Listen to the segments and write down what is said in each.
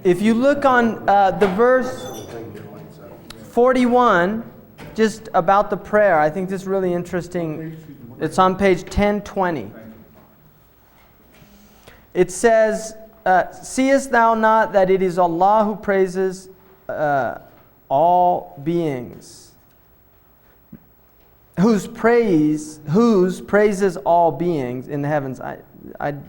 If you look on the verse 41, just about the prayer, I think this is really interesting. It's on page 1020. It says, seest thou not that it is Allah who praises all beings, whose praises all beings in the heavens. I have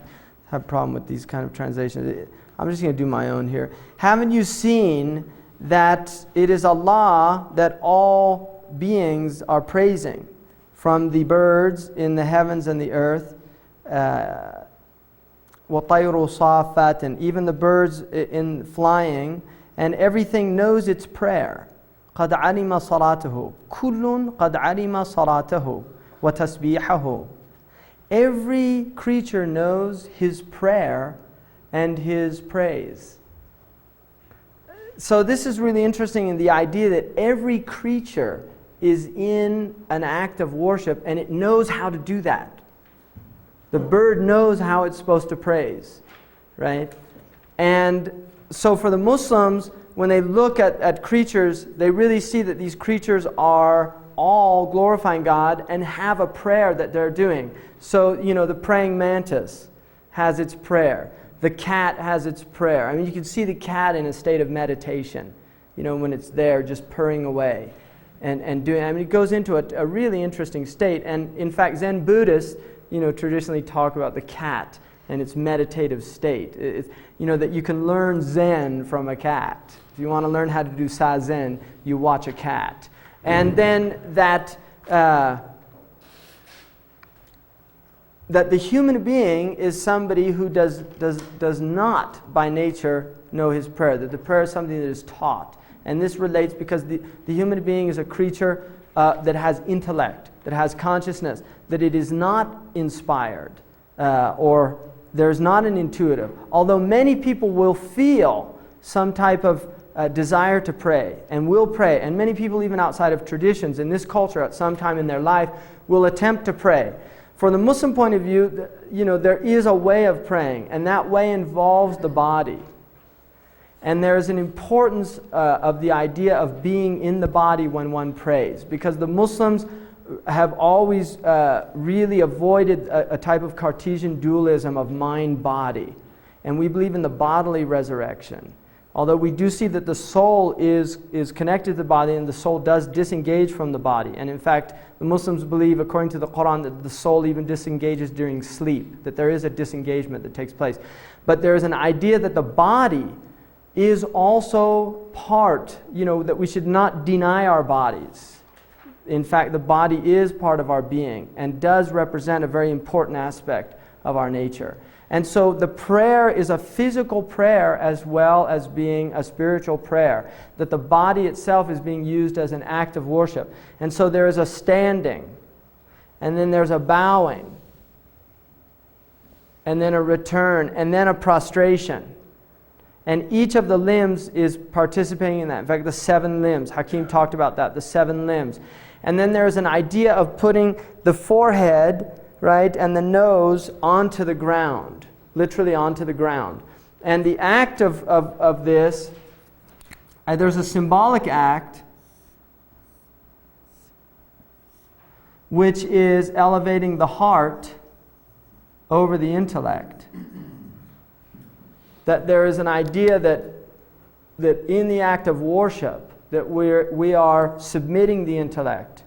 a problem with these kind of translations. I'm just going to do my own here. Haven't you seen that it is Allah that all beings are praising, from the birds in the heavens and the earth, وَطَيْرُ صَافَّاتٍ, and even the birds in flying, and everything knows its prayer. قَدْ عَلِمَ صَلَاتَهُ كُلٌّ قَدْ عَلِمَ صَلَاتَهُ وَتَسْبِيحَهُ. Every creature knows his prayer and his praise. So this is really interesting in the idea that every creature is in an act of worship, and it knows how to do that. The bird knows how it's supposed to praise, right? And so for the Muslims, when they look at creatures, they really see that these creatures are all glorifying God and have a prayer that they're doing. So, the praying mantis has its prayer. The cat has its prayer. I mean, you can see the cat in a state of meditation, when it's there just purring away and doing. I mean, it goes into a really interesting state. And in fact, Zen Buddhists, traditionally talk about the cat and its meditative state. That you can learn Zen from a cat. If you want to learn how to do Zazen, you watch a cat. And then that the human being is somebody who does not by nature know his prayer, that the prayer is something that is taught. And this relates because the human being is a creature that has intellect, that has consciousness, that it is not inspired, or there's not an intuitive. Although many people will feel some type of desire to pray, and will pray, and many people even outside of traditions in this culture at some time in their life will attempt to pray. For the Muslim point of view, there is a way of praying, and that way involves the body. And there is an importance of the idea of being in the body when one prays, because the Muslims have always really avoided a type of Cartesian dualism of mind-body. And we believe in the bodily resurrection. Although we do see that the soul is connected to the body, and the soul does disengage from the body. And in fact, the Muslims believe, according to the Qur'an, that the soul even disengages during sleep, that there is a disengagement that takes place. But there is an idea that the body is also part, that we should not deny our bodies. In fact, the body is part of our being and does represent a very important aspect of our nature. And so the prayer is a physical prayer as well as being a spiritual prayer, that the body itself is being used as an act of worship. And so there is a standing, and then there's a bowing, and then a return, and then a prostration. And each of the limbs is participating in that. In fact, the 7 limbs, Hakim talked about that, the 7 limbs. And then there's an idea of putting the forehead, right, and the nose onto the ground, literally onto the ground. And the act of this, there's a symbolic act, which is elevating the heart over the intellect. That there is an idea that in the act of worship, that we are submitting the intellect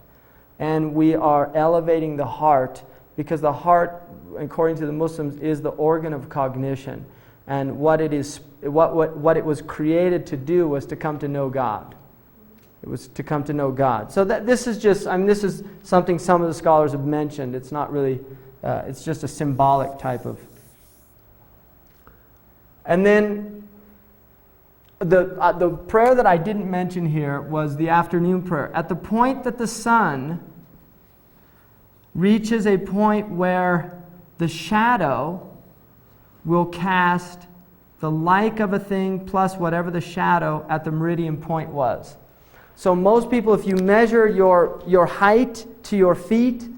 and we are elevating the heart, because the heart, according to the Muslims, is the organ of cognition, and what it was created to do was to come to know God. It was to come to know God. So this is just, this is something some of the scholars have mentioned. It's not really, it's just a symbolic type of. And then the prayer that I didn't mention here was the afternoon prayer. At the point that the sun reaches a point where the shadow will cast the like of a thing plus whatever the shadow at the meridian point was. So most people, if you measure your height to your feet,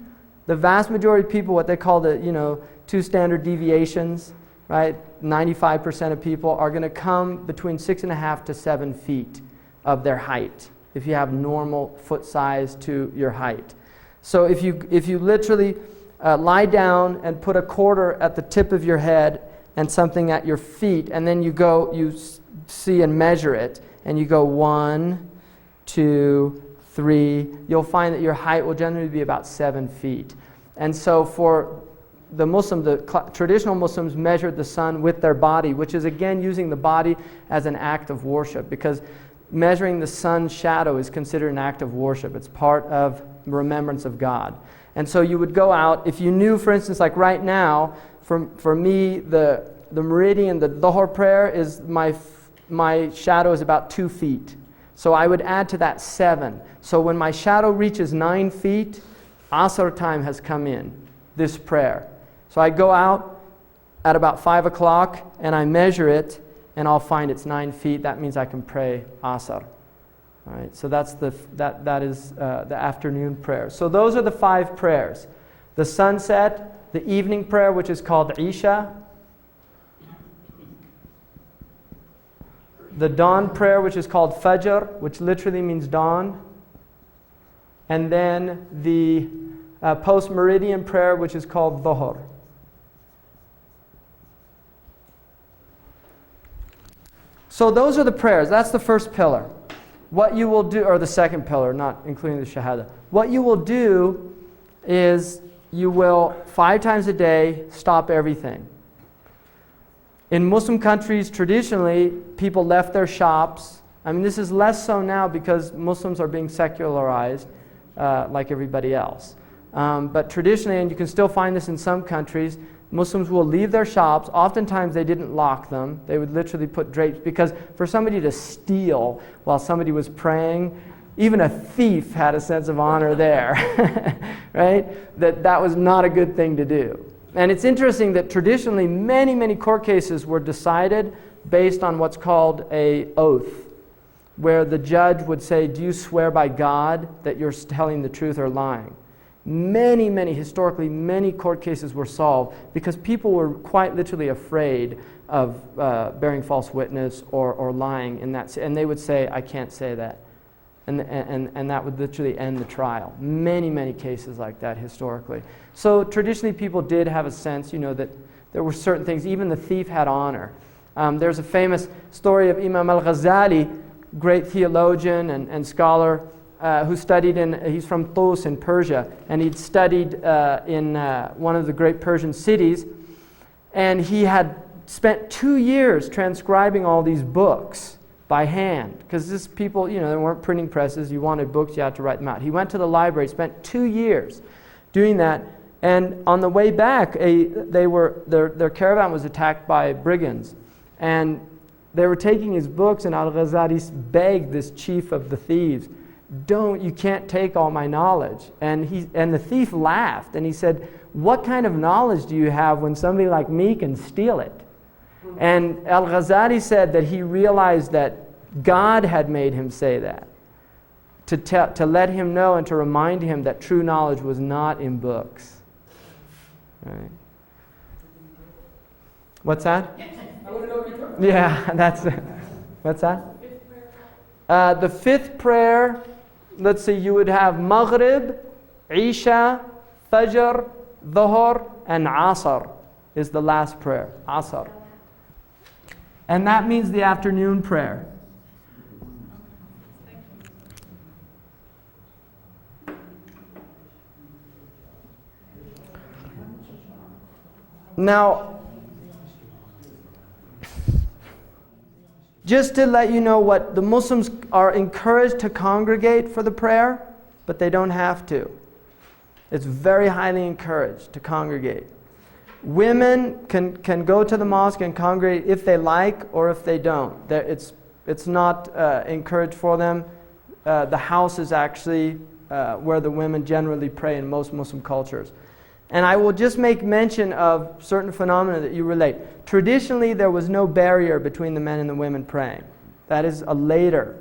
the vast majority of people, what they call the 2 standard deviations, right? 95% of people are going to come between 6.5 to 7 feet of their height, if you have normal foot size to your height. So if you literally lie down and put a quarter at the tip of your head and something at your feet, and then you see and measure it, and you go 1, 2, 3, you'll find that your height will generally be about 7 feet. And so for the traditional Muslims measured the sun with their body, which is again using the body as an act of worship, because measuring the sun's shadow is considered an act of worship. It's part of remembrance of God. And so you would go out, if you knew, for instance, like right now, for me, the meridian, the Dhuhr prayer, is my shadow is about 2 feet. So I would add to that 7. So when my shadow reaches 9 feet, Asr time has come in, this prayer. So I go out at about 5 o'clock and I measure it, and I'll find it's 9 feet. That means I can pray Asr. All right, so that is the afternoon prayer. So those are the 5 prayers. The sunset, the evening prayer, which is called Isha, the dawn prayer, which is called Fajr, which literally means dawn, and then the post-meridian prayer, which is called Dhuhr. So those are the prayers. That's the first pillar. What you will do, or the second pillar, not including the Shahada. What you will do is you will 5 times a day stop everything. In Muslim countries, traditionally, people left their shops. I mean, this is less so now because Muslims are being secularized like everybody else. But traditionally, and you can still find this in some countries, Muslims will leave their shops. Oftentimes they didn't lock them. They would literally put drapes, because for somebody to steal while somebody was praying, even a thief had a sense of honor there, right? That was not a good thing to do. And it's interesting that traditionally many, many court cases were decided based on what's called an oath, where the judge would say, do you swear by God that you're telling the truth or lying? Historically, many court cases were solved because people were quite literally afraid of bearing false witness or lying in that. And they would say, I can't say that. And that would literally end the trial. Many cases like that historically. So traditionally people did have a sense, that there were certain things, even the thief had honor. There's a famous story of Imam al-Ghazali, great theologian and scholar, who studied he's from Tus in Persia, and he'd studied in one of the great Persian cities, and he had spent 2 years transcribing all these books by hand, because this people, there weren't printing presses. You wanted books, you had to write them out. He went to the library, spent 2 years doing that, and on the way back, their caravan was attacked by brigands, and they were taking his books, and al-Ghazali begged this chief of the thieves, you can't take all my knowledge. And the thief laughed, and he said, what kind of knowledge do you have when somebody like me can steal it? And al-Ghazali said that he realized that God had made him say that, to let him know and to remind him that true knowledge was not in books. Right? What's that? Yeah, that's it. What's that? The 5th prayer, let's see, you would have Maghrib, Isha, Fajr, Dhuhr, and Asr is the last prayer, Asr. And that means the afternoon prayer. Now, just to let you know what the Muslims are encouraged to congregate for the prayer, but they don't have to. It's very highly encouraged to congregate. Women can go to the mosque and congregate if they like or if they don't. It's not encouraged for them. The house is actually where the women generally pray in most Muslim cultures. And I will just make mention of certain phenomena that you relate. Traditionally, there was no barrier between the men and the women praying. That is a later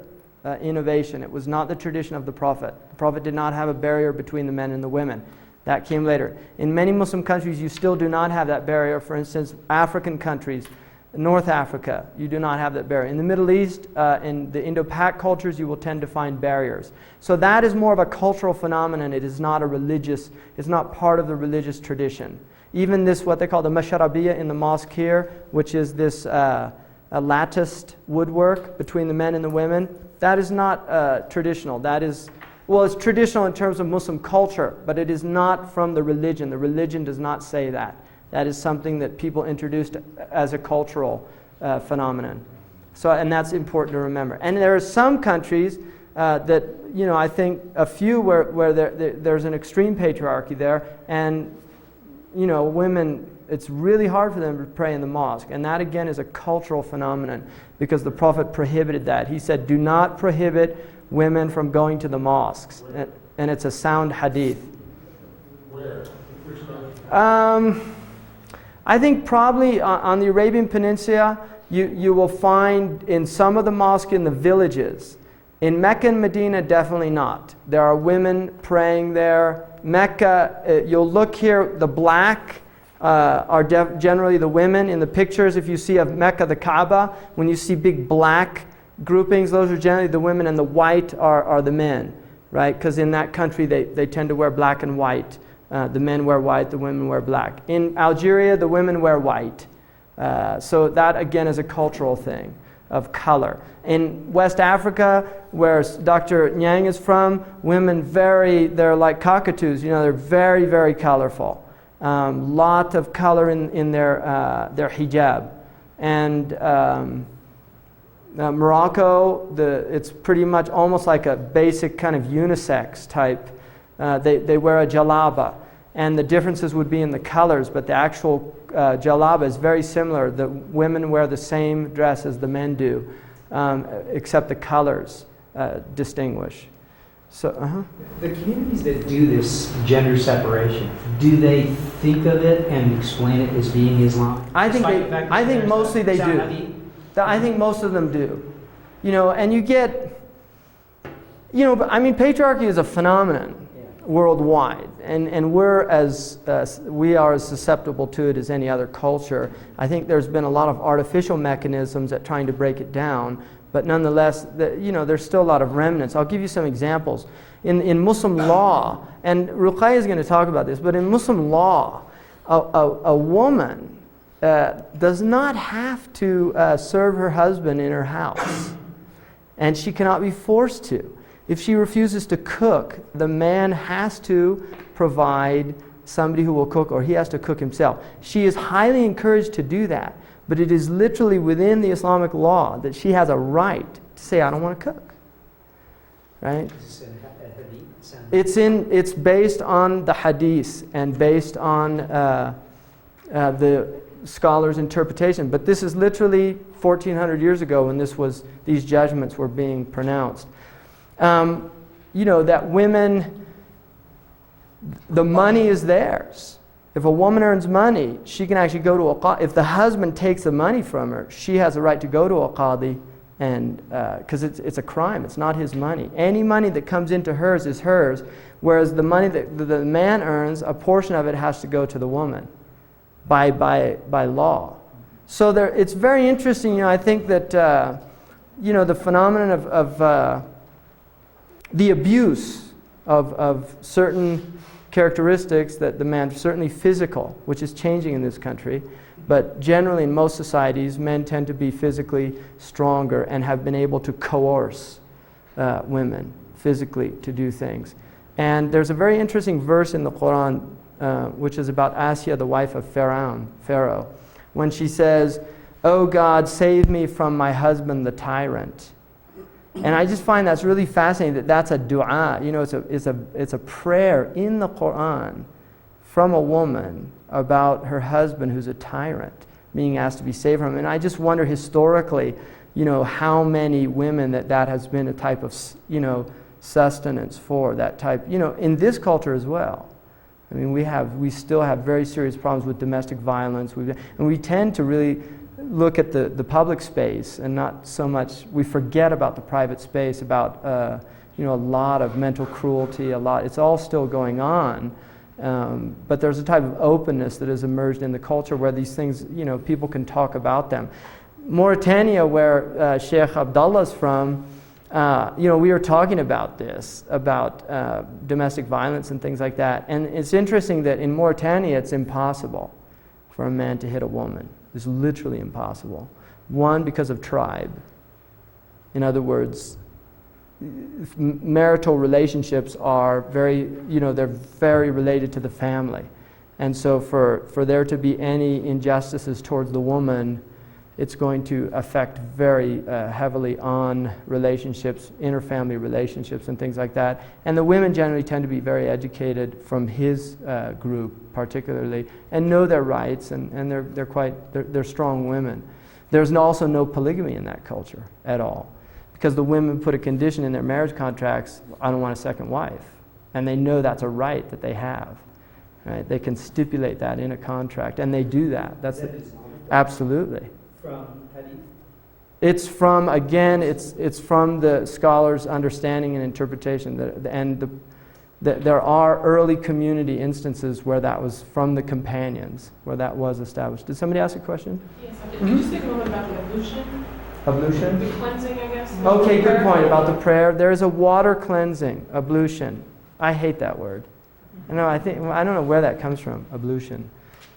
innovation. It was not the tradition of the Prophet. The Prophet did not have a barrier between the men and the women. That came later. In many Muslim countries, you still do not have that barrier. For instance, African countries, North Africa, you do not have that barrier. In the Middle East, in the Indo-Pak cultures, you will tend to find barriers. So that is more of a cultural phenomenon. It is not a religious, it's not part of the religious tradition. Even this, what they call the masharabiyya in the mosque here, which is this a latticed woodwork between the men and the women, that is not traditional. That is, well, it's traditional in terms of Muslim culture, but it is not from the religion. The religion does not say that. That is something that people introduced as a cultural phenomenon. So, and that's important to remember. And there are some countries that, you know, I think a few where there's an extreme patriarchy there, and, you know, women, it's really hard for them to pray in the mosque. And that, again, is a cultural phenomenon because the Prophet prohibited that. He said, do not prohibit women from going to the mosques. And it's a sound hadith. Where? Which country? I think probably on the Arabian Peninsula, you will find in some of the mosques in the villages. In Mecca and Medina, definitely not. There are women praying there. Mecca, you'll look here, the black are generally the women. In the pictures, if you see of Mecca, the Kaaba, when you see big black groupings, those are generally the women, and the white are the men, right? Because in that country, they tend to wear black and white. The men wear white, the women wear black. In Algeria, the women wear white. So that, again, is a cultural thing of color. In West Africa, where Dr. Nyang is from, women they're like cockatoos, you know, they're very, very colorful. Lot of color in their hijab. And Morocco, it's pretty much almost like a basic kind of unisex type. They wear a jalaba, and the differences would be in the colors, but the actual jalaba is very similar. The women wear the same dress as the men do, except the colors distinguish. So, The communities that do this gender separation, do they think of it and explain it as being Islam? I think mostly they do. I think most of them do. You know, and you get, you know, I mean, patriarchy is a phenomenon worldwide, and we are as susceptible to it as any other culture. I think there's been a lot of artificial mechanisms at trying to break it down, but nonetheless, you know, there's still a lot of remnants. I'll give you some examples. In Muslim law, and Ruqayya is going to talk about this, but in Muslim law, a woman does not have to serve her husband in her house, and she cannot be forced to. If she refuses to cook, the man has to provide somebody who will cook, or he has to cook himself. She is highly encouraged to do that, but it is literally within the Islamic law that she has a right to say, I don't want to cook. Right? It's based on the hadith and based on the scholars' interpretation. But this is literally 1400 years ago when these judgments were being pronounced. You know, that women, the money is theirs. If a woman earns money, she can actually go to a qadi. If the husband takes the money from her, she has a right to go to a qadi, and because it's a crime. It's not his money. Any money that comes into hers is hers, whereas the money that the man earns, a portion of it has to go to the woman by law. So it's very interesting. You know, I think that you know, the phenomenon of the abuse of certain characteristics that the man, certainly physical, which is changing in this country, but generally in most societies, men tend to be physically stronger and have been able to coerce women physically to do things. And there's a very interesting verse in the Quran, which is about Asya, the wife of Pharaoh, when she says, "Oh God, save me from my husband, the tyrant." And I just find that's really fascinating that's a dua. You know, it's a prayer in the Quran from a woman about her husband who's a tyrant, being asked to be saved from him. And I just wonder historically, you know, how many women that has been a type of, you know, sustenance for that type, you know, in this culture as well. I mean, we still have very serious problems with domestic violence, and we tend to really look at the public space and not so much, we forget about the private space, about you know, a lot of mental cruelty, it's all still going on, But there's a type of openness that has emerged in the culture where these things, people can talk about them. Mauritania, where Sheikh Abdullah's from, we were talking about this, about domestic violence and things like that. And it's interesting that in Mauritania, it's impossible for a man to hit a woman. It's literally impossible. One, because of tribe. In other words, marital relationships are they're very related to the family. And so for there to be any injustices towards the woman, it's going to affect very heavily on relationships, inter-family relationships and things like that. And the women generally tend to be very educated from his group particularly, and know their rights, and they're strong women. There's also no polygamy in that culture at all, because the women put a condition in their marriage contracts, I don't want a second wife. And they know that's a right that they have. Right? They can stipulate that in a contract, and they do that. Absolutely. From Hadith? It's from, again, it's from the scholars' understanding and interpretation. There are early community instances where that was from the companions, where that was established. Did somebody ask a question? Yes, I did. Could you speak a little bit about the ablution? Ablution? The cleansing, I guess. Okay, good point about the prayer. There is a water cleansing, ablution. I hate that word. I don't know where that comes from, ablution.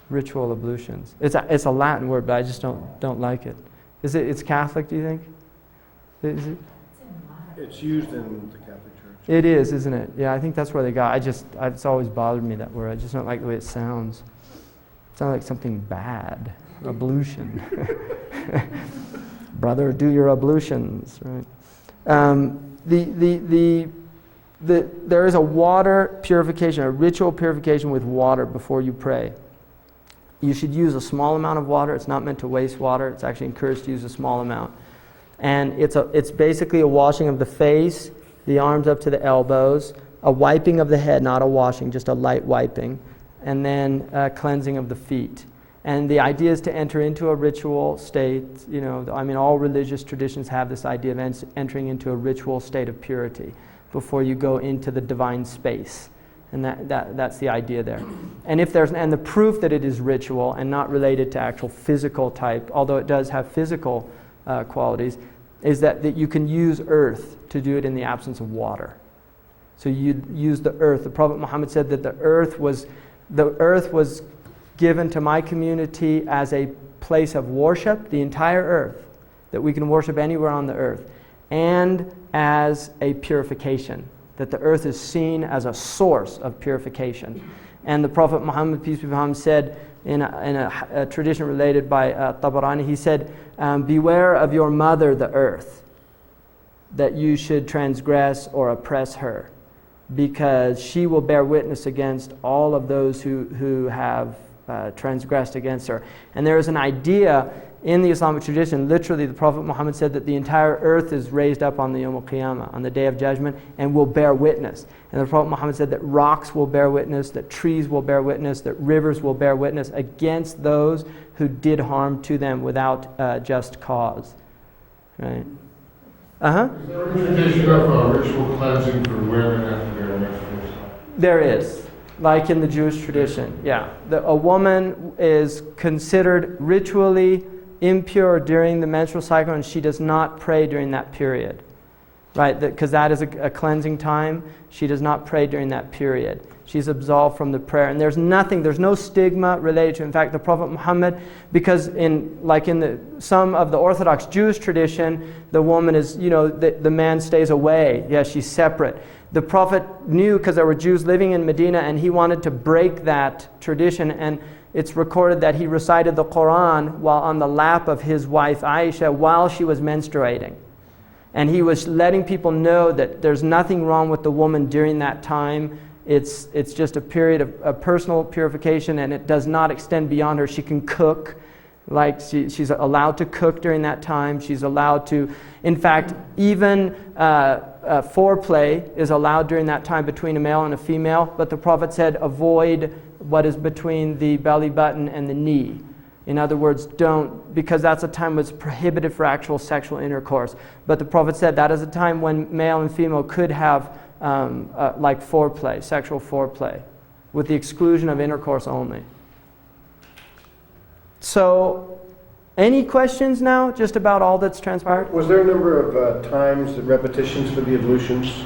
Ritual ablutions. It's a Latin word, but I just don't like it. It's Catholic, do you think? Is it? It's used in the Catholic Church. It is, isn't it? Yeah, I think that's where they got. It's always bothered me, that word. I just don't like the way it sounds. It sounds like something bad. Ablution. Brother, do your ablutions, right? There is a water purification, a ritual purification with water before you pray. You should use a small amount of water. It's not meant to waste water. It's actually encouraged to use a small amount. And it's basically a washing of the face, the arms up to the elbows, a wiping of the head, not a washing, just a light wiping, and then a cleansing of the feet. And the idea is to enter into a ritual state. All religious traditions have this idea of entering into a ritual state of purity before you go into the divine space. And that's the idea there. And the proof that it is ritual and not related to actual physical type, although it does have physical qualities, is that you can use earth to do it in the absence of water. So you use the earth. The Prophet Muhammad said that the earth was given to my community as a place of worship, the entire earth, that we can worship anywhere on the earth, and as a purification, that the earth is seen as a source of purification. And the Prophet Muhammad, peace be upon him, said in a tradition related by Tabarani, he said, beware of your mother, the earth, that you should transgress or oppress her, because she will bear witness against all of those who have transgressed against her. And there is an idea in the Islamic tradition, literally the Prophet Muhammad said that the entire earth is raised up on the Yawm al-Qiyamah, on the Day of Judgment, and will bear witness. And the Prophet Muhammad said that rocks will bear witness, that trees will bear witness, that rivers will bear witness against those who did harm to them without just cause. Right? Is there a tradition of ritual cleansing for women after their menstrual cycle? There is. Like in the Jewish tradition, yeah. A woman is considered ritually impure during the menstrual cycle, and she does not pray during that period, right? Because that is a cleansing time. She does not pray during that period. She's absolved from the prayer, and there's no stigma related to it. In fact, the Prophet Muhammad, because in some of the Orthodox Jewish tradition, the woman is, the man stays away. Yeah, she's separate. The Prophet knew, because there were Jews living in Medina, and he wanted to break that tradition, and it's recorded that he recited the Quran while on the lap of his wife Aisha while she was menstruating. And he was letting people know that there's nothing wrong with the woman during that time. It's just a period of personal purification, and it does not extend beyond her. She can cook. She's allowed to cook during that time. She's allowed to, in fact, even foreplay is allowed during that time between a male and a female. But the Prophet said, avoid what is between the belly button and the knee. In other words, don't, because that's a time when it's prohibited for actual sexual intercourse. But the Prophet said that is a time when male and female could have foreplay, sexual foreplay. with the exclusion of intercourse only. So, any questions now, just about all that's transpired? Was there a number of times, the repetitions for the ablutions?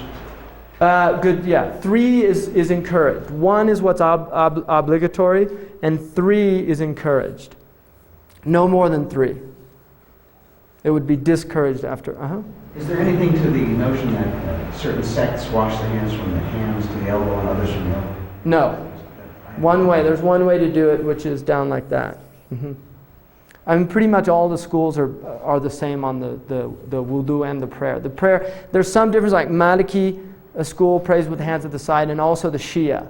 Good, yeah. 3 is encouraged. 1 is what's obligatory, and 3 is encouraged. No more than 3. It would be discouraged after. Is there anything to the notion that certain sects wash their hands from the hands to the elbow and others from the elbow? No. One way. There's one way to do it, which is down like that. I mean, pretty much all the schools are the same on the wudu and the prayer. The prayer, there's some difference, like Maliki school prays with the hands at the side, and also the Shia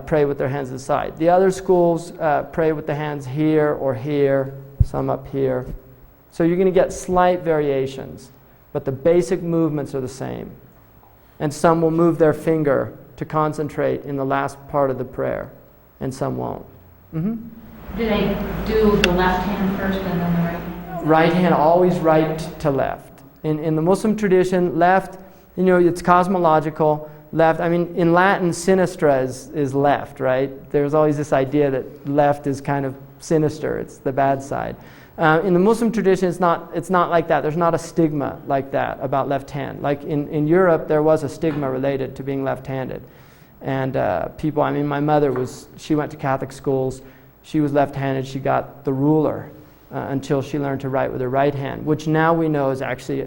pray with their hands at the side. The other schools pray with the hands here or here, some up here. So you're going to get slight variations, but the basic movements are the same. And some will move their finger to concentrate in the last part of the prayer, and some won't. Do they do the left hand first and then the right hand? Right hand, always right to left. In the Muslim tradition, left, it's cosmological. Left, I mean, in Latin, sinistra is left, right? There's always this idea that left is kind of sinister. It's the bad side. In the Muslim tradition, it's not like that. There's not a stigma like that about left hand. Like in Europe, there was a stigma related to being left-handed. And people, I mean, my mother she went to Catholic schools. She was left-handed. She got the ruler until she learned to write with her right hand, which now we know is actually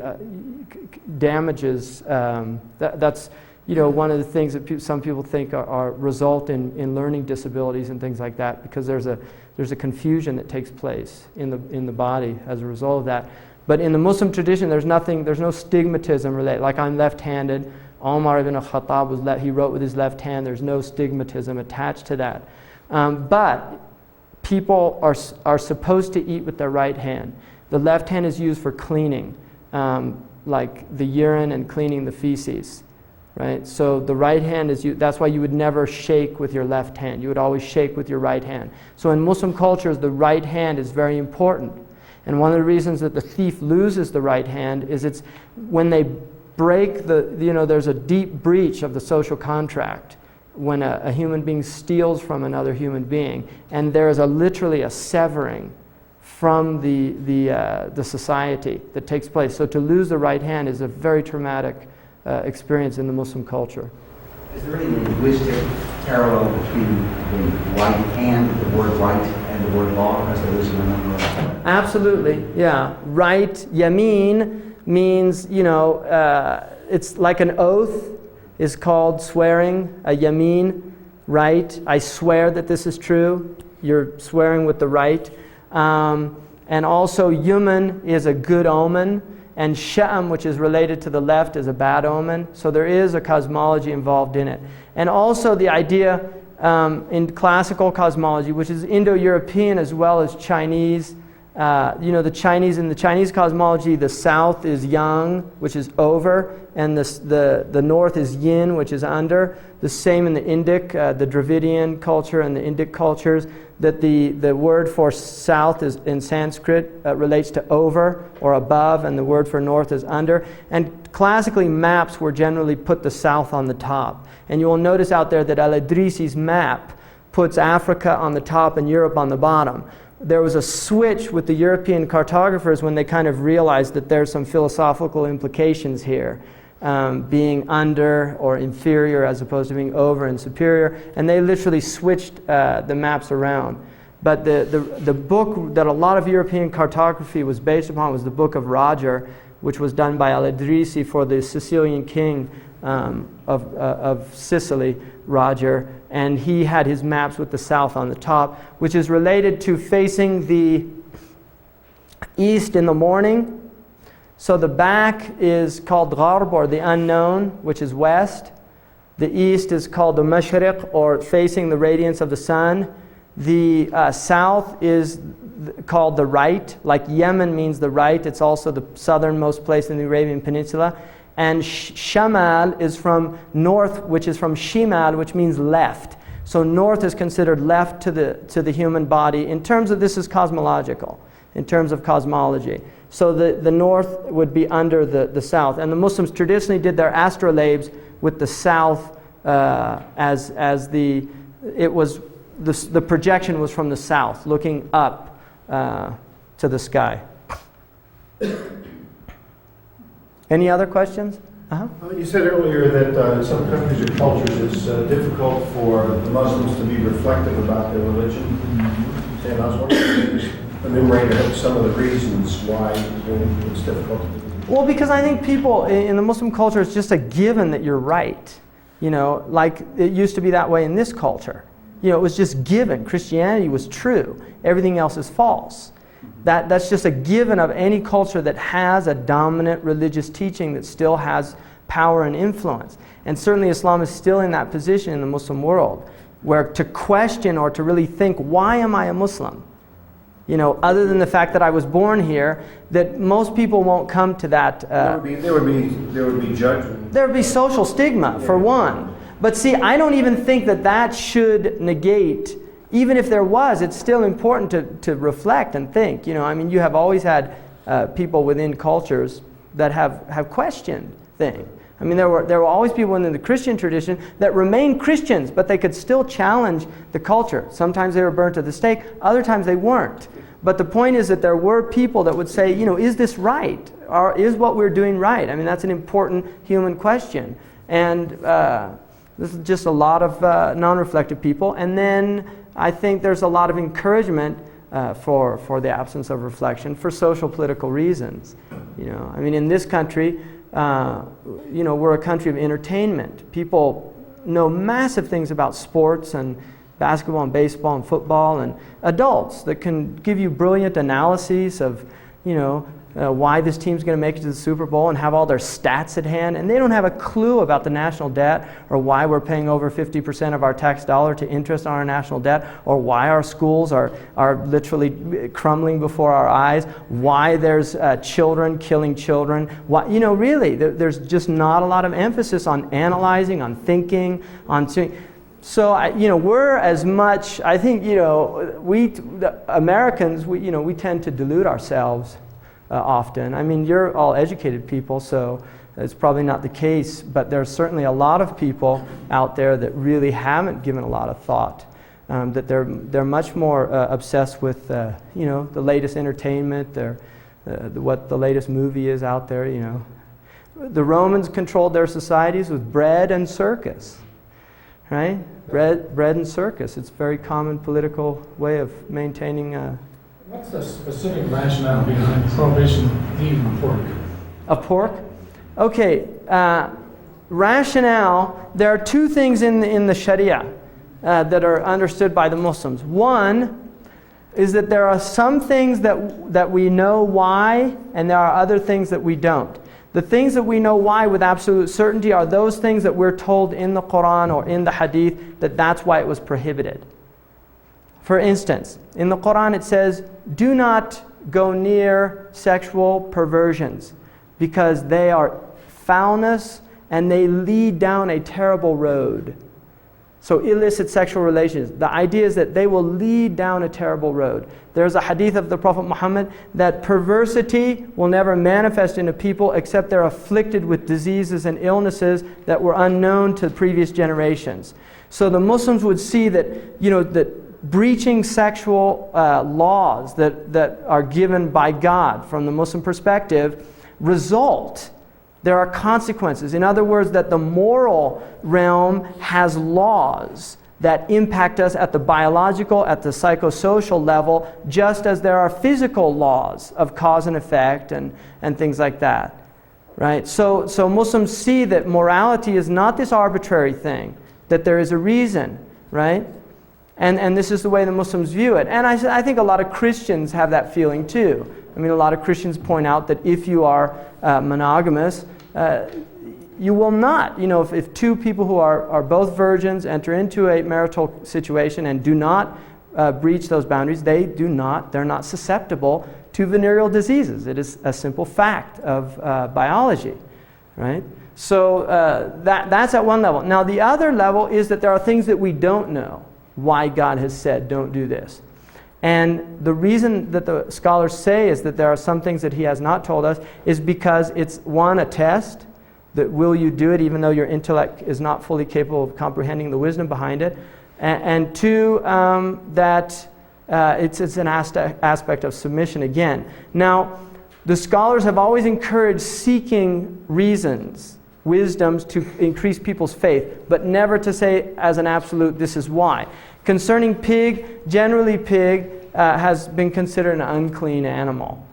damages. That's one of the things that some people think are result in learning disabilities and things like that, because there's a confusion that takes place in the body as a result of that. But in the Muslim tradition, there's no stigmatism related. Like, I'm left-handed. Omar ibn al-Khattab he wrote with his left hand. There's no stigmatism attached to that. But people are supposed to eat with their right hand. The left hand is used for cleaning, like the urine and cleaning the feces. Right? So the right hand that's why you would never shake with your left hand. You would always shake with your right hand. So in Muslim cultures, the right hand is very important. And one of the reasons that the thief loses the right hand is it's when they break there's a deep breach of the social contract when a human being steals from another human being, and there is literally a severing from the society that takes place. So to lose the right hand is a very traumatic experience in the Muslim culture. Is there any linguistic parallel between the right hand, the word right, and the word law, as there is in the number of that? Absolutely, yeah. Right, yameen, means, it's like an oath is called swearing, a yameen, right? I swear that this is true. You're swearing with the right. And also, yuman is a good omen. And sha'am, which is related to the left, is a bad omen. So there is a cosmology involved in it. And also the idea in classical cosmology, which is Indo-European as well as Chinese. The Chinese cosmology, the south is yang, which is over, and the north is yin, which is under. The same in the Indic, the Dravidian culture and the Indic cultures, that the word for south is in Sanskrit relates to over or above, and the word for north is under. And classically, maps were generally put the south on the top. And you will notice out there that al-Idrisi's map puts Africa on the top and Europe on the bottom. There was a switch with the European cartographers when they kind of realized that there's some philosophical implications here, being under or inferior as opposed to being over and superior, and they literally switched the maps around. But the book that a lot of European cartography was based upon was the Book of Roger, which was done by al-Idrisi for the Sicilian king of Sicily, Roger, and he had his maps with the south on the top, which is related to facing the east in the morning. So the back is called Gharb, or the unknown, which is west. The east is called the Mashriq, or facing the radiance of the sun. The south is called the right, like Yemen means the right. It's also the southernmost place in the Arabian Peninsula. And Shamal is from north, which is from Shimal, which means left. So north is considered left to the human body. In terms of, this is cosmological, in terms of cosmology. So the north would be under the south. And the Muslims traditionally did their astrolabes with the south as the projection was from the south, looking up to the sky. Any other questions? You said earlier that in some countries or cultures it's difficult for the Muslims to be reflective about their religion. And I was wondering if you could enumerate some of the reasons why it's difficult to do. Well, because I think people in the Muslim culture, it's just a given that you're right. You know, like it used to be that way in this culture. You know, it was just given. Christianity was true. Everything else is false. That's just a given of any culture that has a dominant religious teaching that still has power and influence. And certainly Islam is still in that position in the Muslim world, where to question or to really think, why am I a Muslim? You know, other than the fact that I was born here, that most people won't come to that. There would be judgment. There would be social stigma, for one. But see, I don't even think that should negate. Even if there was, it's still important to reflect and think. You know, I mean, you have always had people within cultures that have questioned things. I mean, there were always people in the Christian tradition that remained Christians, but they could still challenge the culture. Sometimes they were burnt at the stake, other times they weren't. But the point is that there were people that would say, you know, is this right? Or is what we're doing right? I mean, that's an important human question. And this is just a lot of non-reflective people. And then I think there's a lot of encouragement for the absence of reflection for social political reasons. You know, I mean, in this country, you know, we're a country of entertainment. People know massive things about sports and basketball and baseball and football, and adults that can give you brilliant analyses of, you know, why this team's going to make it to the Super Bowl and have all their stats at hand, and they don't have a clue about the national debt or why we're paying over 50% of our tax dollar to interest on our national debt, or why our schools are literally crumbling before our eyes, why there's children killing children. Why, you know, really, there's just not a lot of emphasis on analyzing, on thinking, on seeing. So, you know, we're as much, I think, you know, the Americans, we tend to delude ourselves often. I mean, you're all educated people, so it's probably not the case, but there's certainly a lot of people out there that really haven't given a lot of thought, that they're much more obsessed with, you know, the latest entertainment, what the latest movie is out there, you know. The Romans controlled their societies with bread and circus. Right? Bread and circus. It's a very common political way of maintaining. What's the specific rationale behind prohibition of eating pork? Of pork? Okay. Rationale. There are two things in the Sharia that are understood by the Muslims. One is that there are some things that we know why, and there are other things that we don't. The things that we know why with absolute certainty are those things that we're told in the Quran or in the Hadith that that's why it was prohibited. For instance, in the Quran it says, do not go near sexual perversions because they are foulness and they lead down a terrible road. So illicit sexual relations. The idea is that they will lead down a terrible road. There's a hadith of the Prophet Muhammad that perversity will never manifest in a people except they're afflicted with diseases and illnesses that were unknown to previous generations. So the Muslims would see that, you know, that breaching sexual laws that are given by God from the Muslim perspective result. There are consequences. In other words, that the moral realm has laws that impact us at the biological, at the psychosocial level, just as there are physical laws of cause and effect and things like that. Right? So Muslims see that morality is not this arbitrary thing, that there is a reason, right? And this is the way the Muslims view it. And I think a lot of Christians have that feeling too. I mean, a lot of Christians point out that if you are monogamous, you will not, you know, if two people who are both virgins enter into a marital situation and do not breach those boundaries, they're not susceptible to venereal diseases. It is a simple fact of biology, right? So that's at one level. Now the other level is that there are things that we don't know why God has said don't do this. And the reason that the scholars say is that there are some things that he has not told us is because it's, one, a test, that will you do it even though your intellect is not fully capable of comprehending the wisdom behind it. And two, that it's an aspect of submission again. Now, the scholars have always encouraged seeking reasons, wisdoms to increase people's faith, but never to say as an absolute, this is why. Concerning pig, generally pig has been considered an unclean animal.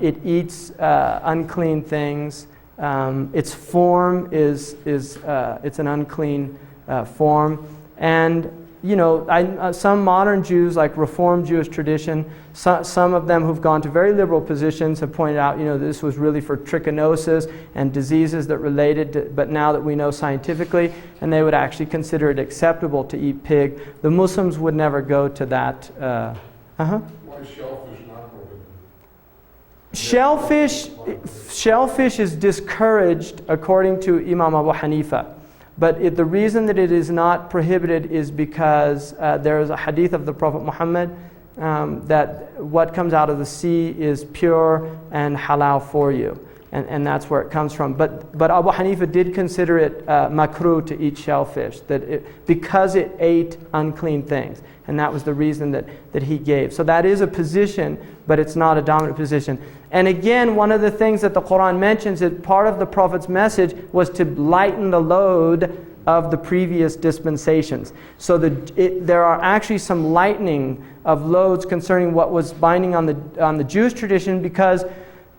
It eats unclean things. Its form is it's an unclean form. And some modern Jews, like Reformed Jewish tradition, some of them who've gone to very liberal positions have pointed out, this was really for trichinosis and diseases that related to, but now that we know scientifically, and they would actually consider it acceptable to eat pig. The Muslims would never go to that. Why is shellfish not prohibited? Shellfish is discouraged according to Imam Abu Hanifa. But the reason that it is not prohibited is because there is a hadith of the Prophet Muhammad that what comes out of the sea is pure and halal for you. And that's where it comes from. But Abu Hanifa did consider it makruh to eat shellfish, because it ate unclean things. And that was the reason that he gave. So that is a position, but it's not a dominant position. And again, one of the things that the Quran mentions is part of the Prophet's message was to lighten the load of the previous dispensations. So there are actually some lightening of loads concerning what was binding on the Jewish tradition, because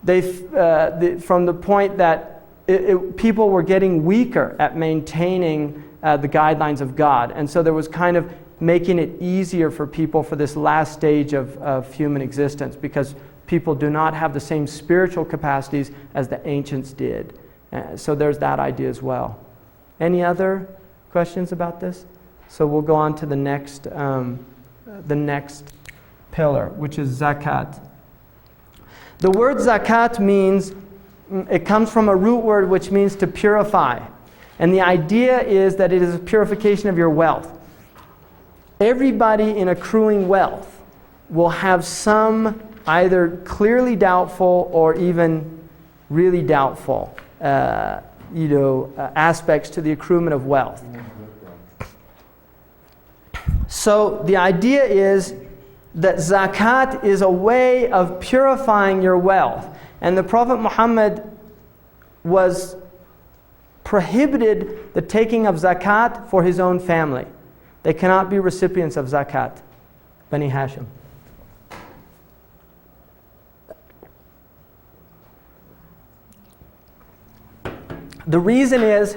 from the point that people were getting weaker at maintaining the guidelines of God. And so there was kind of making it easier for people for this last stage of human existence, because people do not have the same spiritual capacities as the ancients did. So there's that idea as well. Any other questions about this? So we'll go on to the next pillar, which is zakat. The word zakat means, it comes from a root word which means to purify. And the idea is that it is a purification of your wealth. Everybody in accruing wealth will have some either clearly doubtful or even really doubtful aspects to the accruement of wealth. So the idea is that zakat is a way of purifying your wealth. And the Prophet Muhammad was prohibited the taking of zakat for his own family. They cannot be recipients of zakat, Bani Hashim. The reason is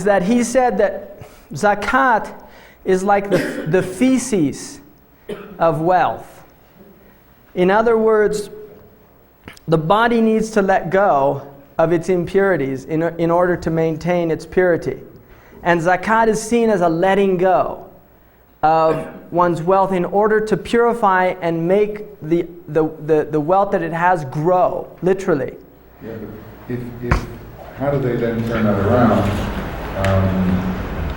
that he said that zakat is like the feces of wealth. In other words, the body needs to let go of its impurities in order to maintain its purity. And zakat is seen as a letting go of one's wealth in order to purify and make the wealth that it has grow, literally. Yeah, but how do they then turn that around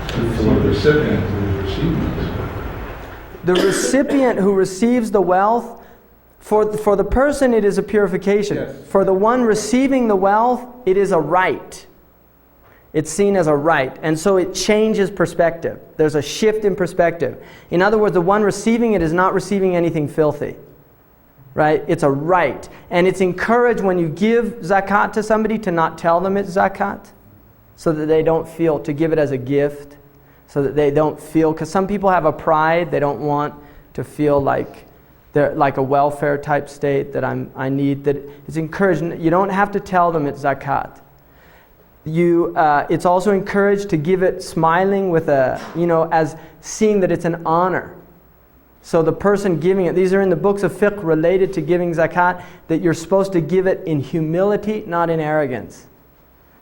to the recipient who receives this? The recipient who receives the wealth, for the person it is a purification. Yes. For the one receiving the wealth, it is a right. It's seen as a right. And so it changes perspective. There's a shift in perspective. In other words, the one receiving it is not receiving anything filthy. Right? It's a right. And it's encouraged when you give zakat to somebody to not tell them it's zakat, so that they don't feel, to give it as a gift, so that they don't feel, because some people have a pride, they don't want to feel like they're like a welfare type state, that I need, that it's encouraged. You don't have to tell them it's zakat. It's also encouraged to give it smiling with as seeing that it's an honor. So the person giving it, these are in the books of fiqh related to giving zakat, that you're supposed to give it in humility, not in arrogance.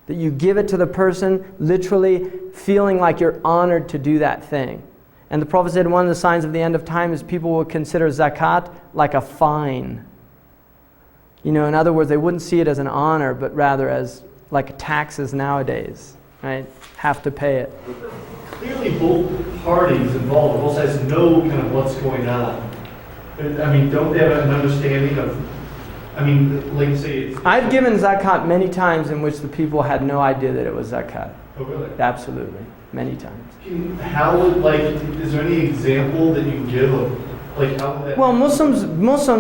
That you give it to the person literally feeling like you're honored to do that thing. And the Prophet said one of the signs of the end of time is people will consider zakat like a fine. In other words, they wouldn't see it as an honor, but rather as like taxes nowadays, right? Have to pay it. Clearly both parties involved, both sides know kind of what's going on. I mean, don't they have an understanding of, I mean, like you say, it's... I've given zakat many times in which the people had no idea that it was zakat. Oh, really? Absolutely, many times. How would, like, is there any example that you can give of, like, how would that... Well, Muslims,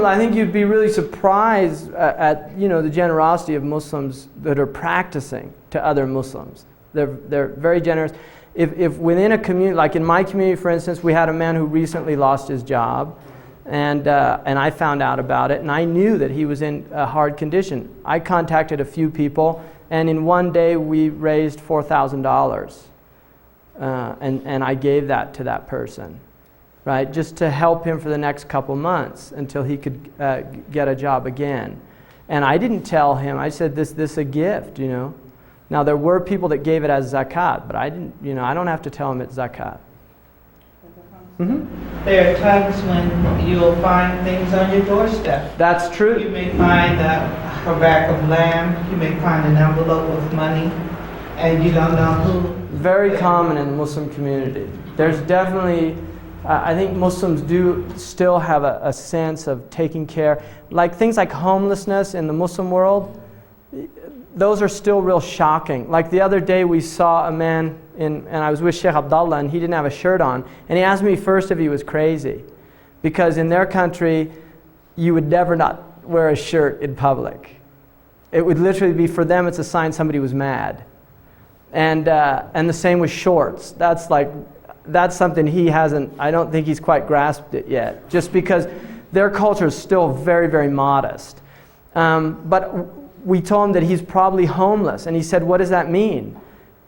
I think you'd be really surprised at the generosity of Muslims that are practicing to other Muslims. They're very generous. If within a community, like in my community, for instance, we had a man who recently lost his job, and I found out about it, and I knew that he was in a hard condition. I contacted a few people, and in one day we raised $4,000, and I gave that to that person, right, just to help him for the next couple months until he could get a job again. And I didn't tell him. I said, this a gift, Now there were people that gave it as zakat, but I didn't, I don't have to tell them it's zakat. Mm-hmm. There are times when you'll find things on your doorstep. That's You true. may find a rack of lamb, you may find an envelope with money, and you don't know who. Very common in the Muslim community. There's definitely, I think Muslims do still have a sense of taking care. Like things like homelessness in the Muslim world, those are still real shocking. Like the other day we saw a man, and I was with Sheikh Abdullah, and he didn't have a shirt on. And he asked me first if he was crazy. Because in their country, you would never not wear a shirt in public. It would literally be, for them, it's a sign somebody was mad. And the same with shorts. That's something he hasn't, I don't think he's quite grasped it yet. Just because their culture is still very, very modest. But we told him that he's probably homeless. And he said, what does that mean?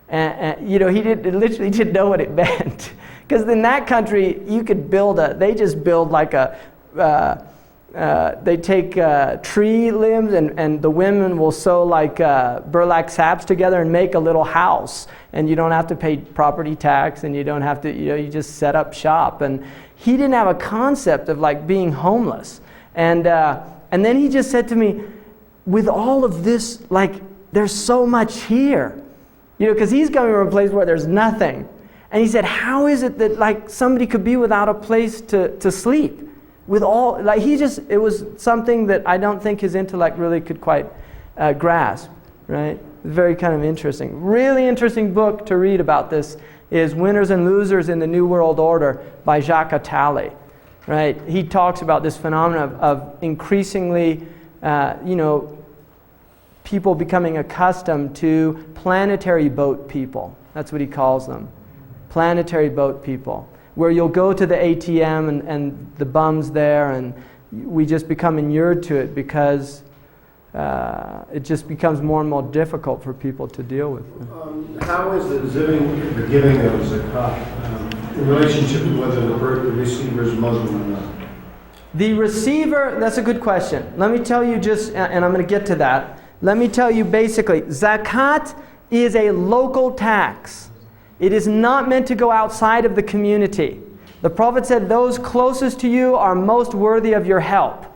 And he literally didn't know what it meant. Because in that country, you could they just build like they take tree limbs and the women will sew like burlap sacks together and make a little house. And you don't have to pay property tax, and you don't have to, you just set up shop. And he didn't have a concept of like being homeless. And then he just said to me, with all of this, like there's so much here. Because he's coming from a place where there's nothing. And he said, how is it that like somebody could be without a place to sleep? With all, like it was something that I don't think his intellect really could quite grasp, right? Very kind of interesting. Really interesting book to read about this is Winners and Losers in the New World Order by Jacques Attali, right? He talks about this phenomenon of increasingly, people becoming accustomed to planetary boat people. That's what he calls them. Planetary boat people. Where you'll go to the ATM and the bums there, and we just become inured to it because it just becomes more and more difficult for people to deal with. How is the giving of zakat in relationship to whether the receiver is Muslim or not? The receiver, that's a good question. Let me tell you and I'm going to get to that. Let me tell you basically, zakat is a local tax. It is not meant to go outside of the community. The Prophet said those closest to you are most worthy of your help.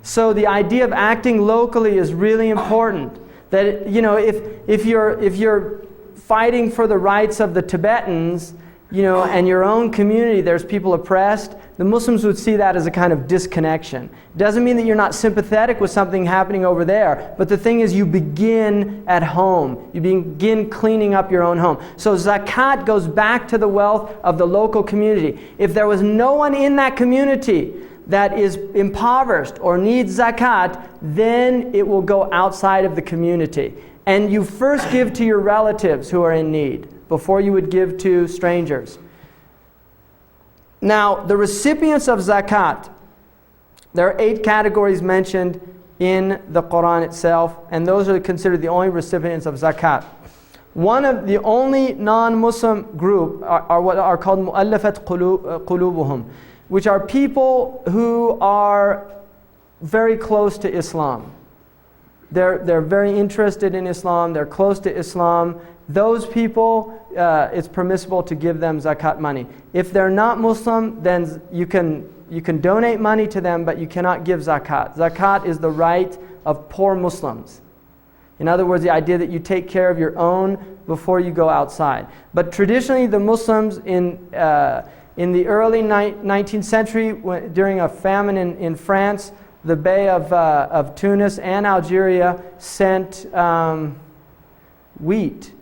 So the idea of acting locally is really important. That if you're fighting for the rights of the Tibetans, and your own community, there's people oppressed, the Muslims would see that as a kind of disconnection. Doesn't mean that you're not sympathetic with something happening over there, but the thing is you begin at home. You begin cleaning up your own home. So zakat goes back to the wealth of the local community. If there was no one in that community that is impoverished or needs zakat, then it will go outside of the community. And you first give to your relatives who are in need before you would give to strangers. Now, the recipients of zakat, there are 8 categories mentioned in the Quran itself, and those are considered the only recipients of zakat. One of the only non-Muslim group are what are called mu'allafat qulubuhum, which are people who are very close to Islam. They're very interested in Islam, they're close to Islam. Those people, it's permissible to give them zakat money. If they're not Muslim, then you can donate money to them, but you cannot give zakat. Zakat is the right of poor Muslims. In other words, the idea that you take care of your own before you go outside. But traditionally, the Muslims in the early 19th century, during a famine in France, the Bey of Tunis and Algeria sent wheat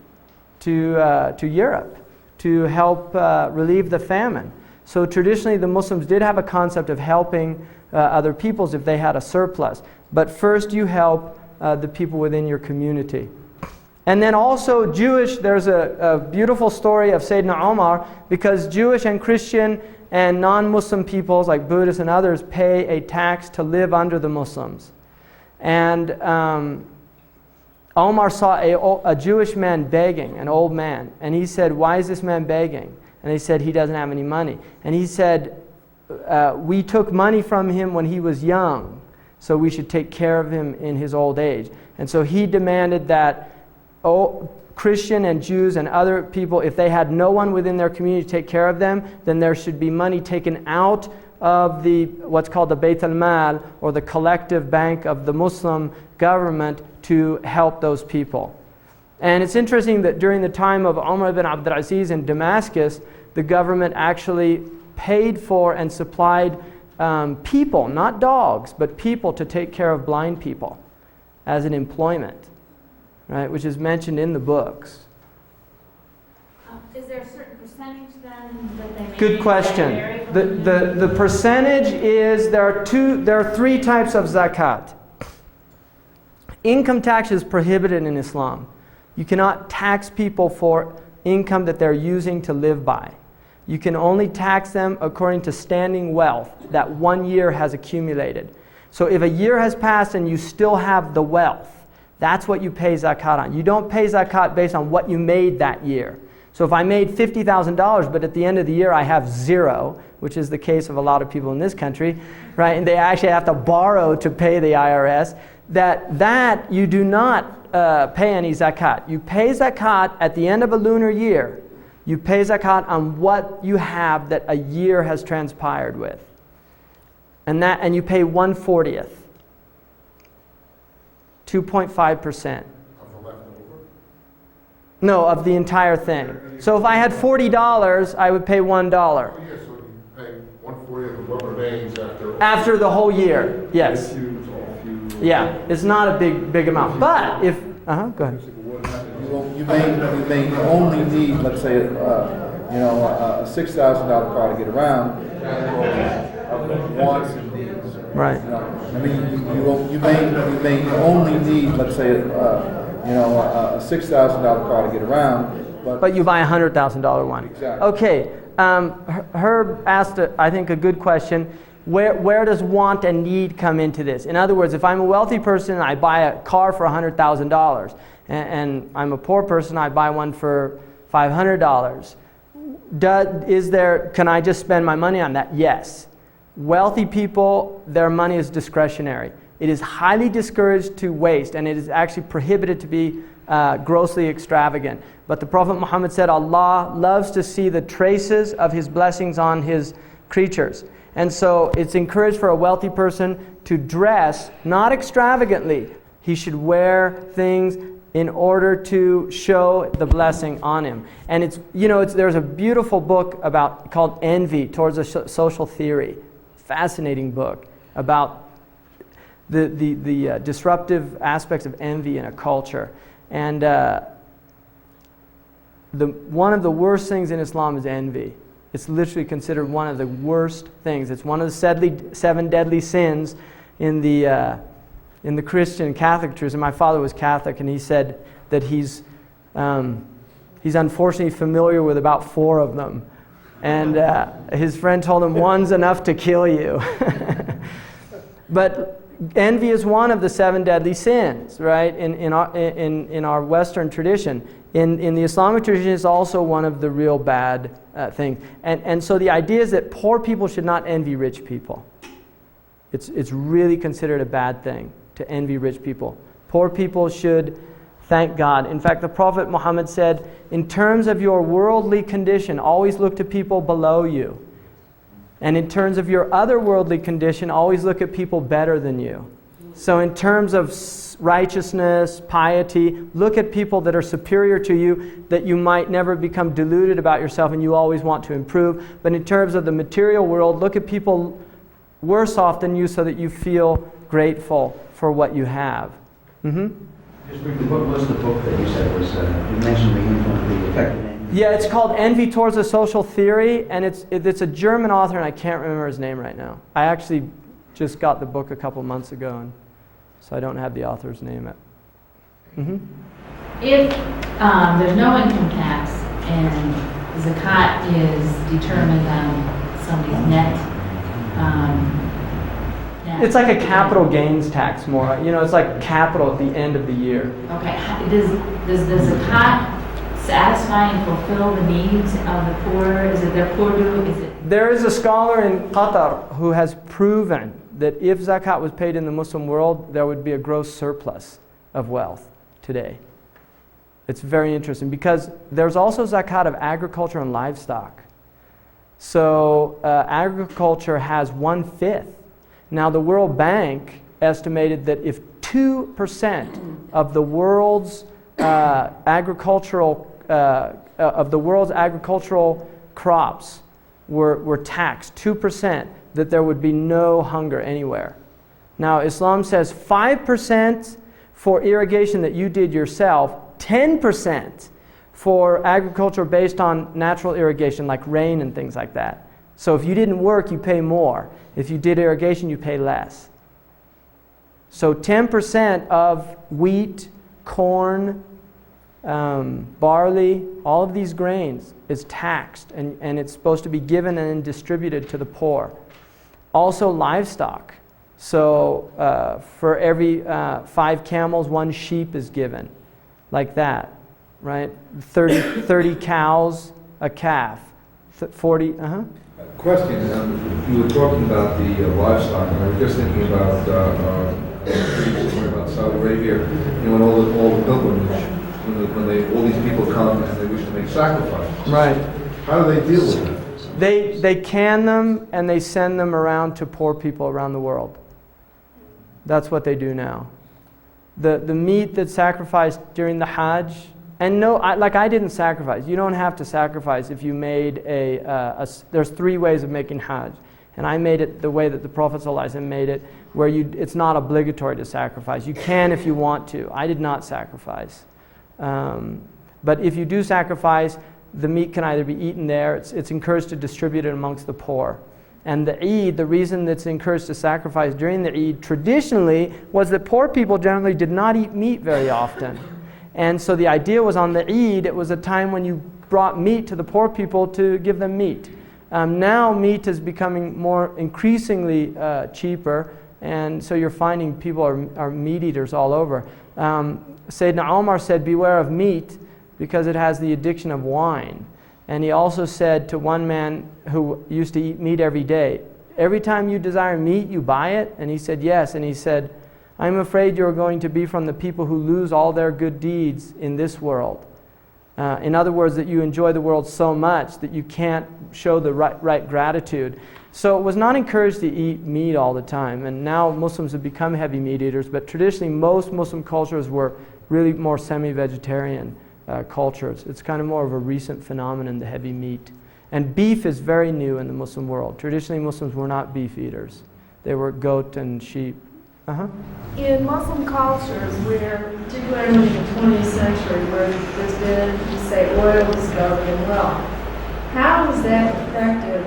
to Europe to help relieve the famine. So traditionally the Muslims did have a concept of helping other peoples if they had a surplus. But first you help the people within your community. And then also Jewish, there's a beautiful story of Sayyidina Omar, because Jewish and Christian and non-Muslim peoples like Buddhists and others pay a tax to live under the Muslims. And Omar saw a Jewish man begging, an old man, and he said, "Why is this man begging?" And they said, "He doesn't have any money." And he said, "We took money from him when he was young, so we should take care of him in his old age." And so he demanded that Christian and Jews and other people, if they had no one within their community to take care of them, then there should be money taken out of what's called the Bayt al-Mal, or the collective bank of the Muslim government, to help those people. And it's interesting that during the time of Umar ibn Abdul Aziz in Damascus, the government actually paid for and supplied people, not dogs, but people to take care of blind people as an employment, right, which is mentioned in the books. Is there a certain percentage then that they make? Good question. The percentage is, there are three types of zakat. Income tax is prohibited in Islam. You cannot tax people for income that they're using to live by. You can only tax them according to standing wealth that 1 year has accumulated. So if a year has passed and you still have the wealth, that's what you pay zakat on. You don't pay zakat based on what you made that year. So if I made $50,000, but at the end of the year I have zero, which is the case of a lot of people in this country, right? And they actually have to borrow to pay the IRS, that you do not pay any zakat. You pay zakat at the end of a lunar year. You pay zakat on what you have that a year has transpired with. And you pay 1/40th. 2.5%. No, of the entire thing. So if I had $40, I would pay $1. Oh, yeah, so you pay 1/40 of what remains After the whole year, yes. Yeah, it's not a big amount. But if, go ahead. You may only need, let's say, a $6,000 car to get around, wants and needs. Right. I mean, you may only need, let's say, a $6,000 car to get around, but you buy a $100,000 one. Exactly. Okay. Herb asked, I think, a good question. Where does want and need come into this? In other words, if I'm a wealthy person and I buy a car for $100,000, and I'm a poor person, I buy one for $500. Can I just spend my money on that? Yes. Wealthy people, their money is discretionary. It is highly discouraged to waste, and it is actually prohibited to be grossly extravagant. But the Prophet Muhammad said, Allah loves to see the traces of His blessings on His creatures. And so it's encouraged for a wealthy person to dress, not extravagantly. He should wear things in order to show the blessing on him. And there's a beautiful book called Envy Towards a Social Theory. Fascinating book about the disruptive aspects of envy in a culture. And one of the worst things in Islam is envy. It's literally considered one of the worst things. It's one of the 7 deadly sins in the Christian Catholic tradition. My father was Catholic, and he said that he's unfortunately familiar with about 4 of them. And his friend told him, one's enough to kill you. But envy is one of the 7 deadly sins, right? In our Western tradition. In the Islamic tradition, it's also one of the real bad things. And so the idea is that poor people should not envy rich people. It's really considered a bad thing to envy rich people. Poor people should thank God. In fact, the Prophet Muhammad said, in terms of your worldly condition, always look to people below you. And in terms of your otherworldly condition, always look at people better than you. So in terms of righteousness, piety, look at people that are superior to you, that you might never become deluded about yourself and you always want to improve. But in terms of the material world, look at people worse off than you so that you feel grateful for what you have. Just briefly, what was the book that you said was, you mentioned the influence, the effect of envy? Yeah, it's called Envy Towards a Social Theory, and it's a German author, and I can't remember his name right now. I actually just got the book a couple months ago, and so I don't have the author's name yet. If there's no income tax and zakat is determined on somebody's net, It's like a capital gains tax more. It's like capital at the end of the year. Okay, does the zakat satisfy and fulfill the needs of the poor? Is it their poor due? There is a scholar in Qatar who has proven that if zakat was paid in the Muslim world, there would be a gross surplus of wealth today. It's very interesting because there's also zakat of agriculture and livestock. So agriculture has 1/5. Now the World Bank estimated that if 2% of the world's agricultural crops were taxed, 2%, that there would be no hunger anywhere. Now Islam says 5% for irrigation that you did yourself, 10% for agriculture based on natural irrigation like rain and things like that. So if you didn't work, you pay more. If you did irrigation, you pay less. So 10% of wheat, corn, barley, all of these grains is taxed, and it's supposed to be given and distributed to the poor. Also livestock. So for every 5 camels, 1 sheep is given, like that, right? 30 cows, a calf, 40. Question, you were talking about the livestock, and I was just thinking about Saudi Arabia, and all the pilgrimage, when all these people come and they wish to make sacrifices. Right. How do they deal with that? They can them and they send them around to poor people around the world. That's what they do now. The meat that's sacrificed during the Hajj, and I didn't sacrifice. You don't have to sacrifice if you made there's 3 ways of making Hajj. And I made it the way that the Prophet ﷺ made it, where it's not obligatory to sacrifice. You can if you want to. I did not sacrifice. But if you do sacrifice, the meat can either be eaten there, it's encouraged to distribute it amongst the poor. And the Eid, the reason that's encouraged to sacrifice during the Eid traditionally was that poor people generally did not eat meat very often. And so the idea was on the Eid, it was a time when you brought meat to the poor people to give them meat. Now meat is becoming more increasingly cheaper, and so you're finding people are meat eaters all over. Sayyidina Omar said, beware of meat because it has the addiction of wine. And he also said to one man who used to eat meat every day, every time you desire meat, you buy it? And he said, yes. And he said, I'm afraid you're going to be from the people who lose all their good deeds in this world. In other words, that you enjoy the world so much that you can't show the right gratitude. So it was not encouraged to eat meat all the time. And now Muslims have become heavy meat eaters, but traditionally most Muslim cultures were really more semi-vegetarian cultures. It's kind of more of a recent phenomenon, the heavy meat. And beef is very new in the Muslim world. Traditionally Muslims were not beef eaters. They were goat and sheep. In Muslim cultures, where, particularly in the 20th century, where there's been, you say, oil discovery and wealth, how is that affected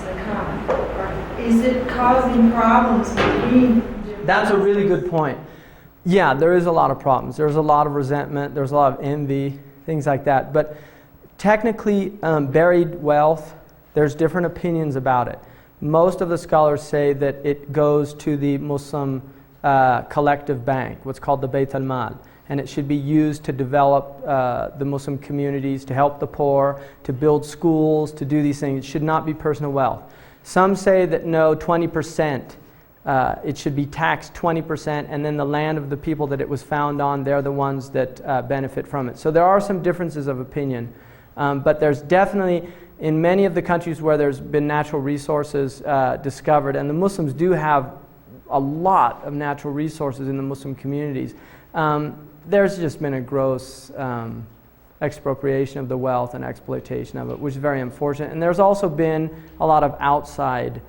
zakat? Or is it causing problems between? That's a really good point. Yeah, there is a lot of problems. There's a lot of resentment. There's a lot of envy, things like that. But technically, buried wealth, there's different opinions about it. Most of the scholars say that it goes to the Muslim collective bank, what's called the Bayt al-Mal, and it should be used to develop the Muslim communities, to help the poor, to build schools, to do these things. It should not be personal wealth. Some say that no, 20%, it should be taxed 20%, and then the land of the people that it was found on, they're the ones that benefit from it. So there are some differences of opinion, but there's definitely, in many of the countries where there's been natural resources discovered, and the Muslims do have a lot of natural resources in the Muslim communities, there's just been a gross expropriation of the wealth and exploitation of it, which is very unfortunate. And there's also been a lot of outside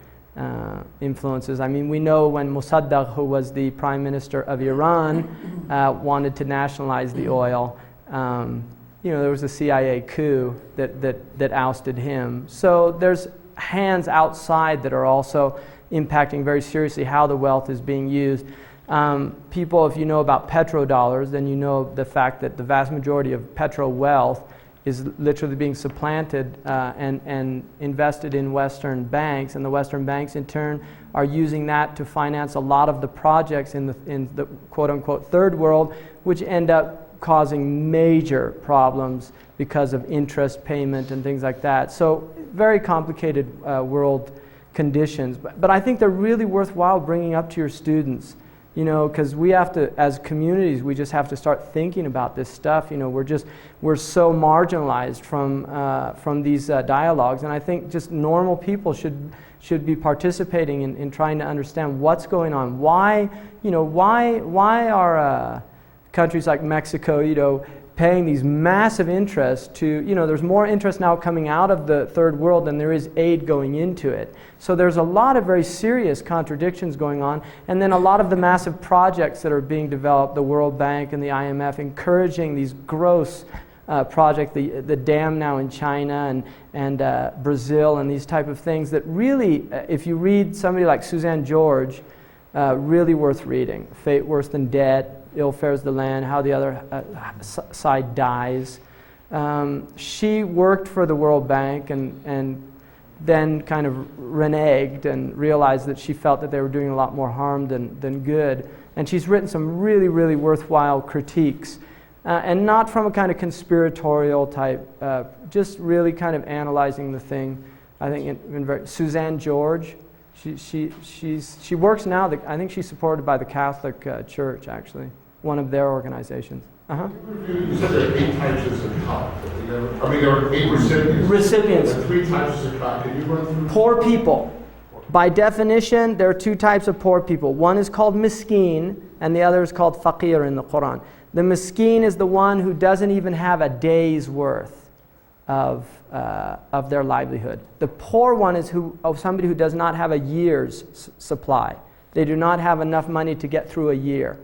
influences. I mean, we know when Mossadegh, who was the prime minister of Iran, wanted to nationalize the oil, there was a CIA coup that ousted him. So there's hands outside that are also impacting very seriously how the wealth is being used. People, if you know about petrodollars, then you know the fact that the vast majority of petro wealth is literally being supplanted and invested in Western banks, and the Western banks in turn are using that to finance a lot of the projects in the quote-unquote third world, which end up causing major problems because of interest payment and things like that. So very complicated world conditions, but I think they're really worthwhile bringing up to your students. Because we have to, as communities, we just have to start thinking about this stuff. We're so marginalized from these dialogues, and I think just normal people should be participating in trying to understand what's going on. Why are countries like Mexico, paying these massive interests to, there's more interest now coming out of the third world than there is aid going into it. So there's a lot of very serious contradictions going on, and then a lot of the massive projects that are being developed, the World Bank and the IMF encouraging these gross projects, the dam now in China and Brazil and these type of things that really, if you read somebody like Suzanne George, really worth reading. Fate Worse Than Debt, Ill Fares the Land, How the Other Side Dies. She worked for the World Bank and then kind of reneged and realized that she felt that they were doing a lot more harm than good. And she's written some really, really worthwhile critiques. And not from a kind of conspiratorial type, just really kind of analyzing the thing. I think Suzanne George, she works now, I think she's supported by the Catholic Church, actually, one of their organizations. You said there are 8 types of zakat. There are 8 recipients. There are 3 types of zakat. Can you run through? Poor people. By definition, there are 2 types of poor people. One is called miskeen, and the other is called faqir in the Quran. The miskeen is the one who doesn't even have a day's worth of their livelihood. The poor one is somebody who does not have a year's supply. They do not have enough money to get through a year,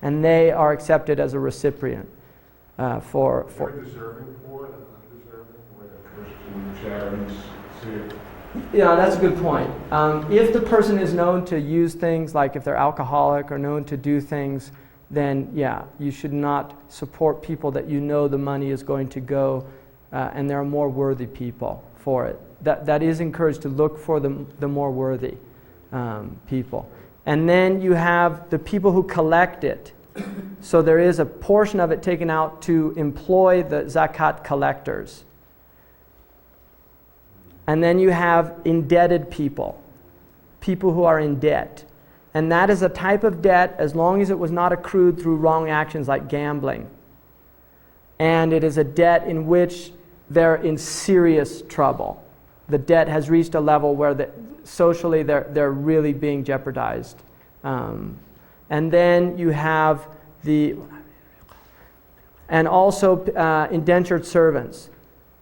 and they are accepted as a recipient for. Deserving poor and undeserving, the way that Christian charities see it. Yeah, that's a good point. If the person is known to use things, like if they're alcoholic or known to do things, then yeah, you should not support people that you know the money is going to go, and there are more worthy people for it. That is encouraged to look for the more worthy people. And then you have the people who collect it. So there is a portion of it taken out to employ the zakat collectors. And then you have indebted people who are in debt. And that is a type of debt as long as it was not accrued through wrong actions like gambling. And it is a debt in which they're in serious trouble. The debt has reached a level where socially they're really being jeopardized. And then you have and also indentured servants,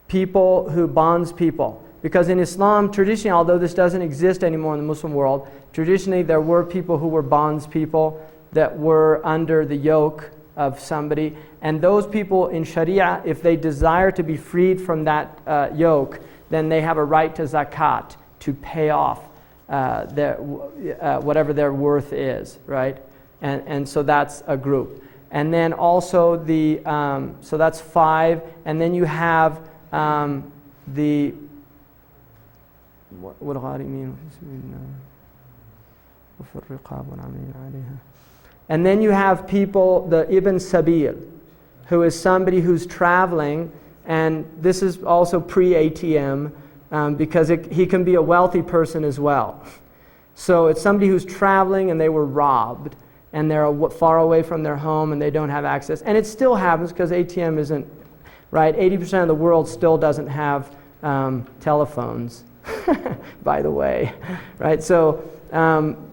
people who bonds people. Because in Islam, traditionally, although this doesn't exist anymore in the Muslim world, traditionally there were people who were bondspeople that were under the yoke of somebody. And those people in Sharia, if they desire to be freed from that yoke, then they have a right to zakat to pay off whatever their worth is, right? And so that's a group. And then also so that's 5. And then you have the and then you have people, the Ibn Sabil, who is somebody who's traveling, and this is also pre-ATM, because he can be a wealthy person as well. So it's somebody who's traveling and they were robbed, and they're far away from their home and they don't have access. And it still happens because ATM isn't, right? 80% of the world still doesn't have telephones. By the way, right? So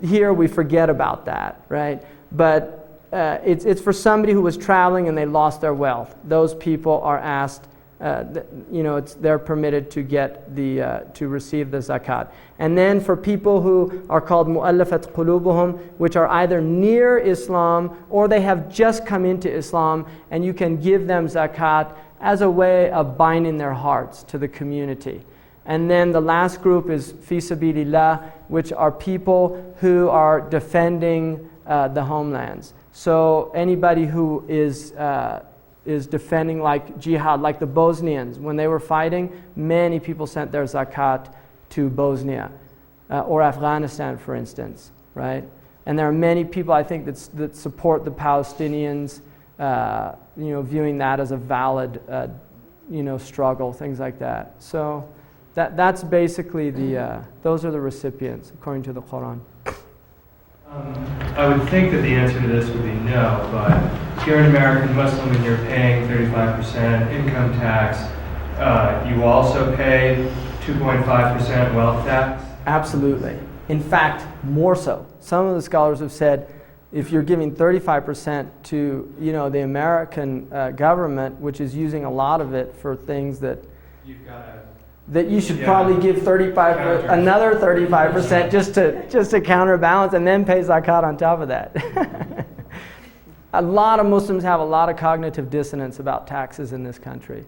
here we forget about that, right? But it's for somebody who was traveling and they lost their wealth. Those people are asked they're permitted to get to receive the zakat. And then for people who are called mu'allafat qulubuhum, which are either near Islam or they have just come into Islam, and you can give them zakat as a way of binding their hearts to the community. And then the last group is fi sabilillah, which are people who are defending the homelands. So anybody who is defending, like jihad, like the Bosnians, when they were fighting, many people sent their zakat to Bosnia or Afghanistan, for instance, right? And there are many people, I think, that support the Palestinians, viewing that as a valid, struggle, things like that. So that's basically those are the recipients, according to the Quran. I would think that the answer to this would be no, but if you're an American Muslim and you're paying 35% income tax, you also pay 2.5% wealth tax? Absolutely. In fact, more so. Some of the scholars have said if you're giving 35% to the American government, which is using a lot of it for things that you should probably give another 35% just to counterbalance, and then pay zakat on top of that. A lot of Muslims have a lot of cognitive dissonance about taxes in this country,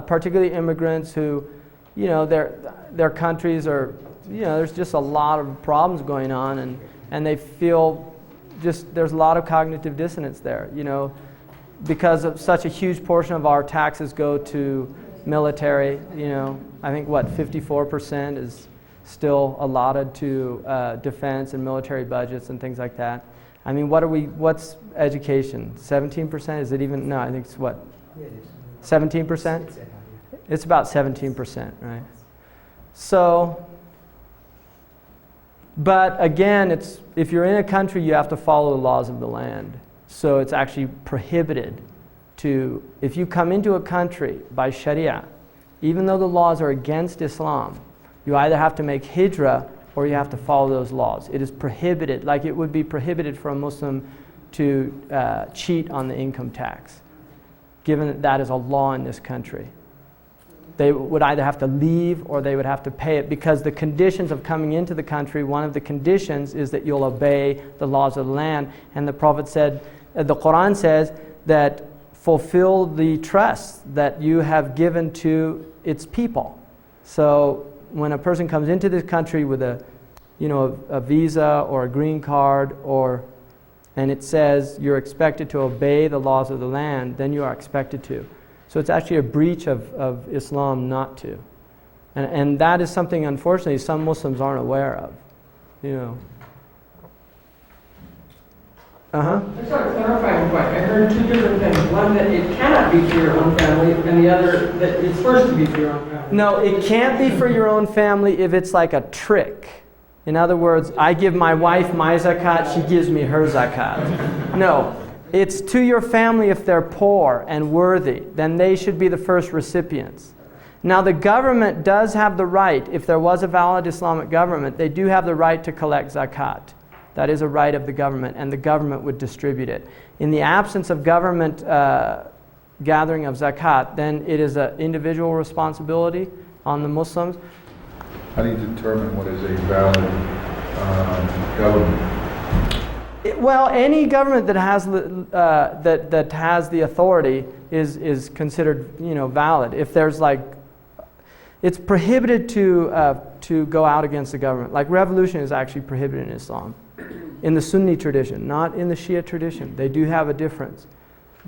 particularly immigrants who, their countries are, there's just a lot of problems going on, and they feel there's a lot of cognitive dissonance there, because of such a huge portion of our taxes go to military. I think 54% is still allotted to defense and military budgets and things like that. I mean, what's education? 17%? Is it even? No, I think it's what? 17%? It's about 17%, right? So, but again, if you're in a country, you have to follow the laws of the land. So it's actually prohibited if you come into a country by Sharia, even though the laws are against Islam, you either have to make hijrah or you have to follow those laws. It is prohibited, like it would be prohibited for a Muslim to cheat on the income tax, given that that is a law in this country. They would either have to leave or they would have to pay it, because the conditions of coming into the country, one of the conditions is that you'll obey the laws of the land. And the Prophet said, the Quran says that fulfill the trust that you have given to its people. So when a person comes into this country with a visa or a green card, and it says you're expected to obey the laws of the land, then you are expected to. So it's actually a breach of Islam not to. And that is something, unfortunately, some Muslims aren't aware of. I just want to clarify one point. I heard two different things. One, that it cannot be for your own family, and the other, that it's first to be for your own family. No, it can't be for your own family if it's like a trick. In other words, I give my wife my zakat, she gives me her zakat. No, it's to your family if they're poor and worthy, then they should be the first recipients. Now the government does have the right, if there was a valid Islamic government, they do have the right to collect zakat. That is a right of the government, and the government would distribute it. In the absence of government gathering of zakat, then it is an individual responsibility on the Muslims. How do you determine what is a valid government? Well, any government that has that has the authority is considered valid. If there's it's prohibited to go out against the government. Like revolution is actually prohibited in Islam, in the Sunni tradition, not in the Shia tradition. They do have a difference.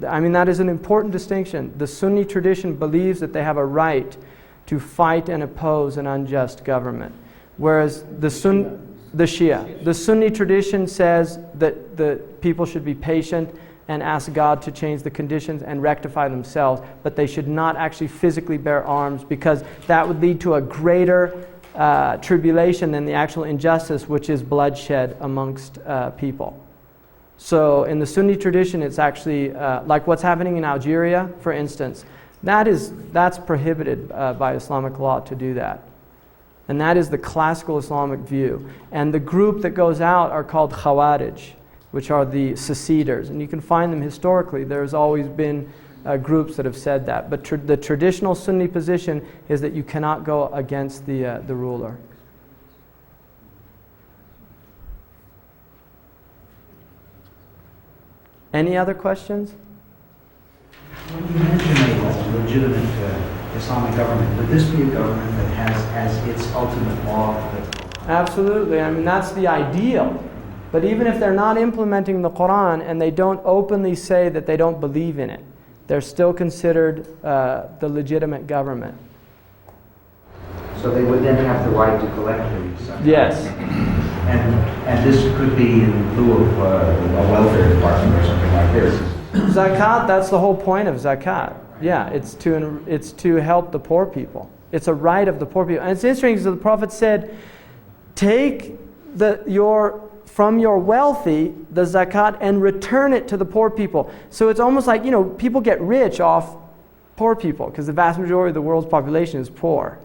I mean, that is an important distinction. The Sunni tradition believes that they have a right to fight and oppose an unjust government, whereas the Sunni tradition says that the people should be patient and ask God to change the conditions and rectify themselves, but they should not actually physically bear arms, because that would lead to a greater tribulation than the actual injustice, which is bloodshed amongst people. So in the Sunni tradition, it's actually like what's happening in Algeria, for instance. That's prohibited by Islamic law to do that. And that is the classical Islamic view. And the group that goes out are called Khawarij, which are the seceders. And you can find them historically. There's always been groups that have said that. But the traditional Sunni position is that you cannot go against the ruler. Any other questions? When you mention a legitimate Islamic government, would this be a government that has as its ultimate law the Absolutely. I mean, that's the ideal. But even if they're not implementing the Quran and they don't openly say that they don't believe in it, they're still considered the legitimate government. So they would then have the right to collect these? Yes. And this could be in lieu of a welfare department or something like this? Zakat, that's the whole point of zakat. Yeah, it's to help the poor people. It's a right of the poor people. And it's interesting because the Prophet said, take from your wealthy the zakat and return it to the poor people. So it's almost like, people get rich off poor people because the vast majority of the world's population is poor.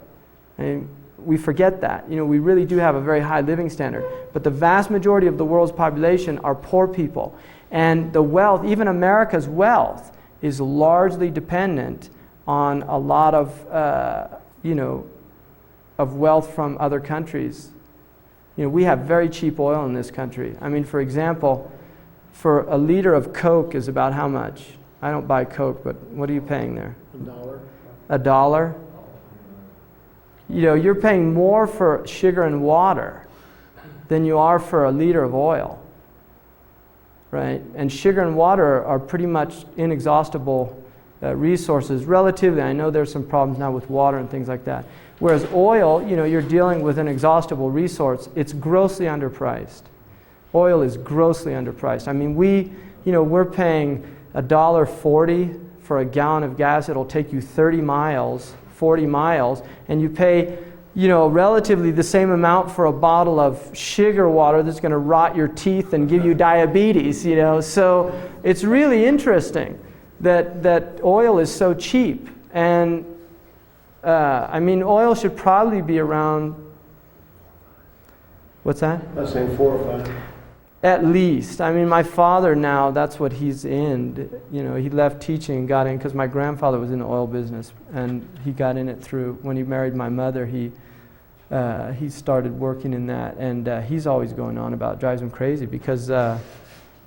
I mean, we forget that. We really do have a very high living standard. But the vast majority of the world's population are poor people. And the wealth, even America's wealth, is largely dependent on a lot of, of wealth from other countries. We have very cheap oil in this country. I mean, for example, for a liter of Coke is about how much? I don't buy Coke, but what are you paying there? $1. $1? You're paying more for sugar and water than you are for a liter of oil, right? And sugar and water are pretty much inexhaustible resources. Relatively, I know there's some problems now with water and things like that. Whereas oil, you're dealing with an inexhaustible resource. It's grossly underpriced. Oil is grossly underpriced. I mean, we're paying $1.40 for a gallon of gas. It'll take you 30 miles, 40 miles, and you pay, relatively the same amount for a bottle of sugar water that's going to rot your teeth and give you diabetes, So it's really interesting that oil is so cheap. And oil should probably be around, what's that? I was saying 4 or 5. At least. My father now, that's what he's in. He left teaching and got in because my grandfather was in the oil business, and he got in it through, when he married my mother, he started working in that, and he's always going on about it. Drives him crazy because,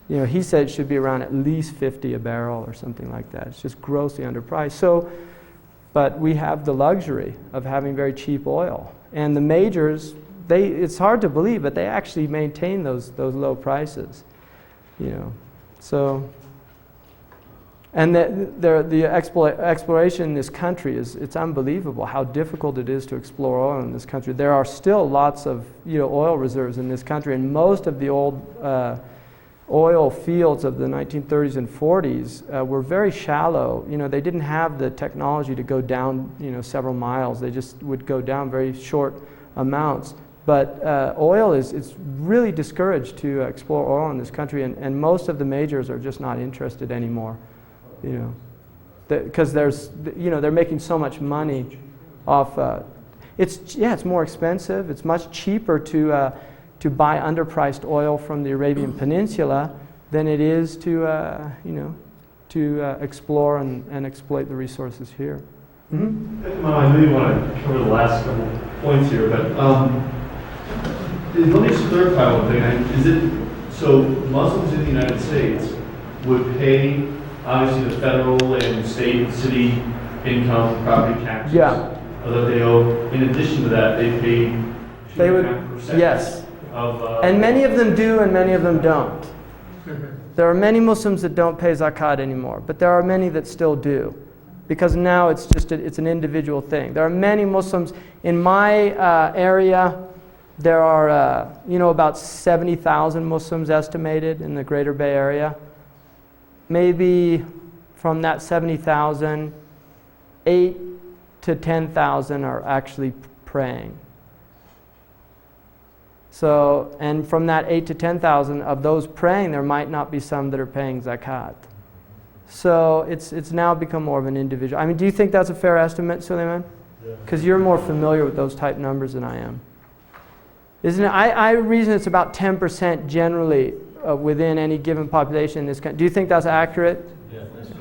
he said it should be around at least 50 a barrel or something like that. It's just grossly underpriced. So, but we have the luxury of having very cheap oil. And the majors, it's hard to believe, but they actually maintain those low prices, So, and the exploration in this country it's unbelievable how difficult it is to explore oil in this country. There are still lots of oil reserves in this country, and most of the old oil fields of the 1930s and 40s were very shallow. They didn't have the technology to go down several miles. They just would go down very short amounts. But oil it's really discouraged to explore oil in this country, and most of the majors are just not interested anymore, because they're making so much money off. It's more expensive. It's much cheaper to buy underpriced oil from the Arabian Peninsula than it is to explore and exploit the resources here. Mm-hmm. I know you want to cover the last couple points here, but let me just clarify one thing. So Muslims in the United States would pay, obviously, the federal and state and city income property taxes that they owe. In addition to that, they pay 2.5%. Yes. And many of them do and many of them don't. There are many Muslims that don't pay zakat anymore, but there are many that still do, because now it's an individual thing. There are many Muslims in my area. There are about 70,000 Muslims estimated in the Greater Bay Area. Maybe from that 70,000, 8,000 to 10,000 are actually praying. So, and from that 8,000 to 10,000 of those praying, there might not be some that are paying zakat. So it's now become more of an individual. Do you think that's a fair estimate, Suleiman? Because you're more familiar with those type numbers than I am. Isn't it? I reason it's about 10% generally within any given population in this country. Do you think that's accurate? Yeah, that's good.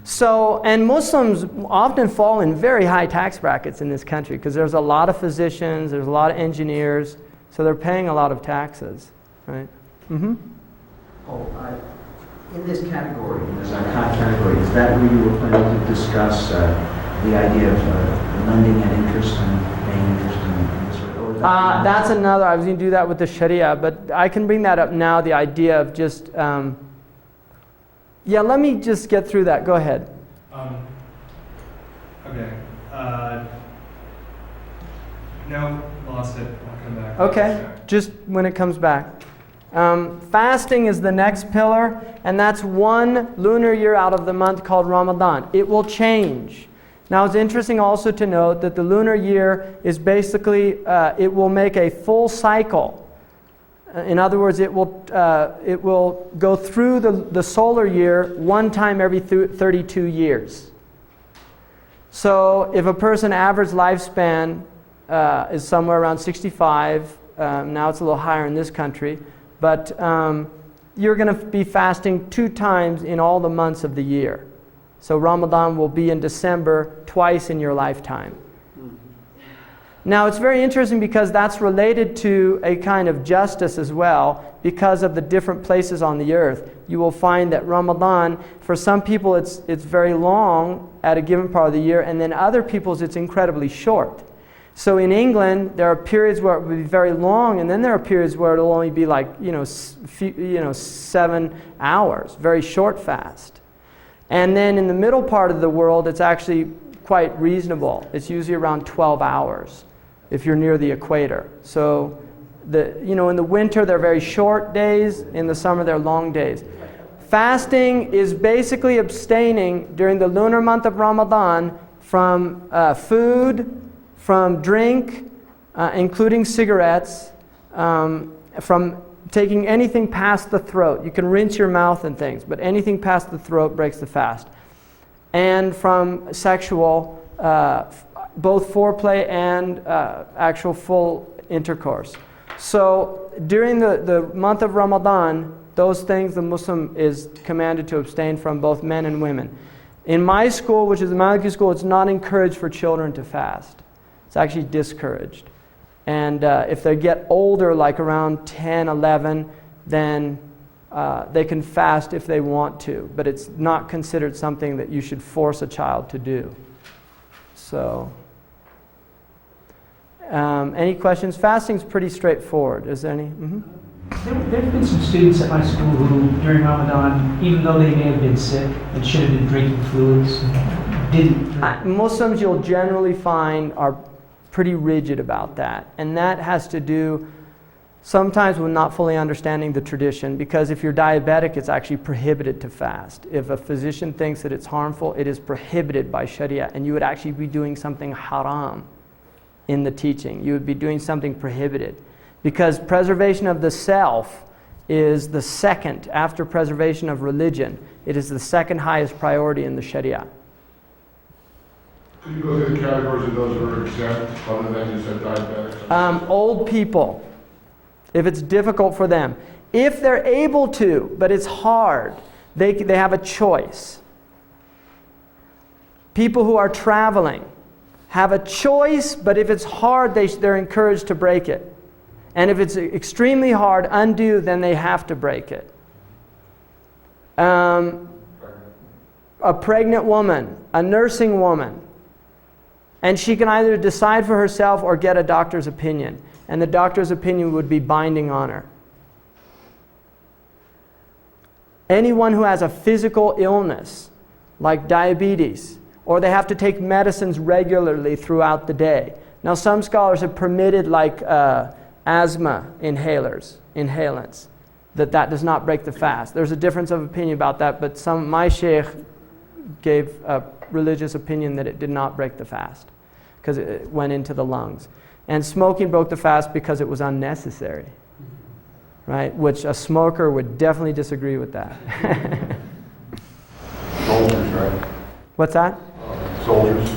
So, and Muslims often fall in very high tax brackets in this country because there's a lot of physicians, there's a lot of engineers, so they're paying a lot of taxes, right? Mm-hmm. In this category, in the zakat category, is that where you were planning to discuss the idea of lending at interest and paying interest in this way? Or is that That's another, I was going to do that with the Sharia, but I can bring that up now, the idea of just, yeah, let me just get through that. Go ahead. Okay. No, lost it. I'll come back. Okay, just when it comes back. Fasting is the next pillar, and that's one lunar year out of the month called Ramadan. It will change. Now it's interesting also to note that the lunar year is basically, it will make a full cycle. In other words, it will go through the solar year one time every 32 years. So if a person average lifespan is somewhere around 65, now it's a little higher in this country, but you're going to be fasting 2 times in all the months of the year. So Ramadan will be in December twice in your lifetime. Now it's very interesting because that's related to a kind of justice as well. Because of the different places on the earth, you will find that Ramadan, for some people it's very long at a given part of the year, and then other people's it's incredibly short. So in England, there are periods where it will be very long, and then there are periods where it'll only be like 7 hours, very short fast. And then in the middle part of the world, it's actually quite reasonable. It's usually around 12 hours if you're near the equator. So in the winter, they're very short days. In the summer, they're long days. Fasting is basically abstaining during the lunar month of Ramadan from food, from drink, including cigarettes, from taking anything past the throat. You can rinse your mouth and things, but anything past the throat breaks the fast. And from sexual, both foreplay and actual full intercourse. So during the month of Ramadan, those things the Muslim is commanded to abstain from, both men and women. In my school, which is the Maliki school, it's not encouraged for children to fast. It's actually discouraged. And if they get older, like around 10, 11, then they can fast if they want to. But it's not considered something that you should force a child to do. So, any questions? Fasting's pretty straightforward. Is there any? Mm-hmm. There have been some students at my school who, during Ramadan, even though they may have been sick and should have been drinking fluids, didn't drink. Muslims, you'll generally find, are pretty rigid about that. And that has to do sometimes with not fully understanding the tradition, because if you're diabetic, it's actually prohibited to fast. If a physician thinks that it's harmful, it is prohibited by Sharia, and you would actually be doing something haram in the teaching. You would be doing something prohibited. Because preservation of the self is the second, after preservation of religion, it is the second highest priority in the Sharia. Could you go through the categories of those who are exempt, other than you said diabetics? Old people, if it's difficult for them. If they're able to, but it's hard, they have a choice. People who are traveling have a choice, but if it's hard, they're encouraged to break it. And if it's extremely hard, undue, then they have to break it. A pregnant woman, a nursing woman, and she can either decide for herself or get a doctor's opinion. And the doctor's opinion would be binding on her. Anyone who has a physical illness, like diabetes, or they have to take medicines regularly throughout the day. Now some scholars have permitted like asthma inhalants, that does not break the fast. There's a difference of opinion about that, but my sheikh gave a religious opinion that it did not break the fast because it went into the lungs. And smoking broke the fast because it was unnecessary, right? Which a smoker would definitely disagree with that. Soldiers, right? What's that? Soldiers.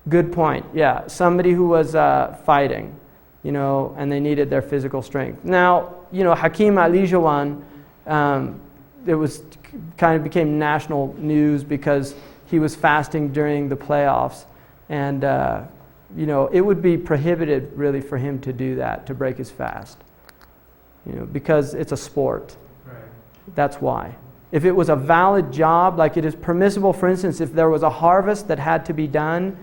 Good point. Yeah, somebody who was fighting, and they needed their physical strength. Now, Hakim Ali Jawan, it was kind of became national news because he was fasting during the playoffs. And, it would be prohibited really for him to do that, to break his fast. Because it's a sport. Right. That's why. If it was a valid job, like it is permissible, for instance, if there was a harvest that had to be done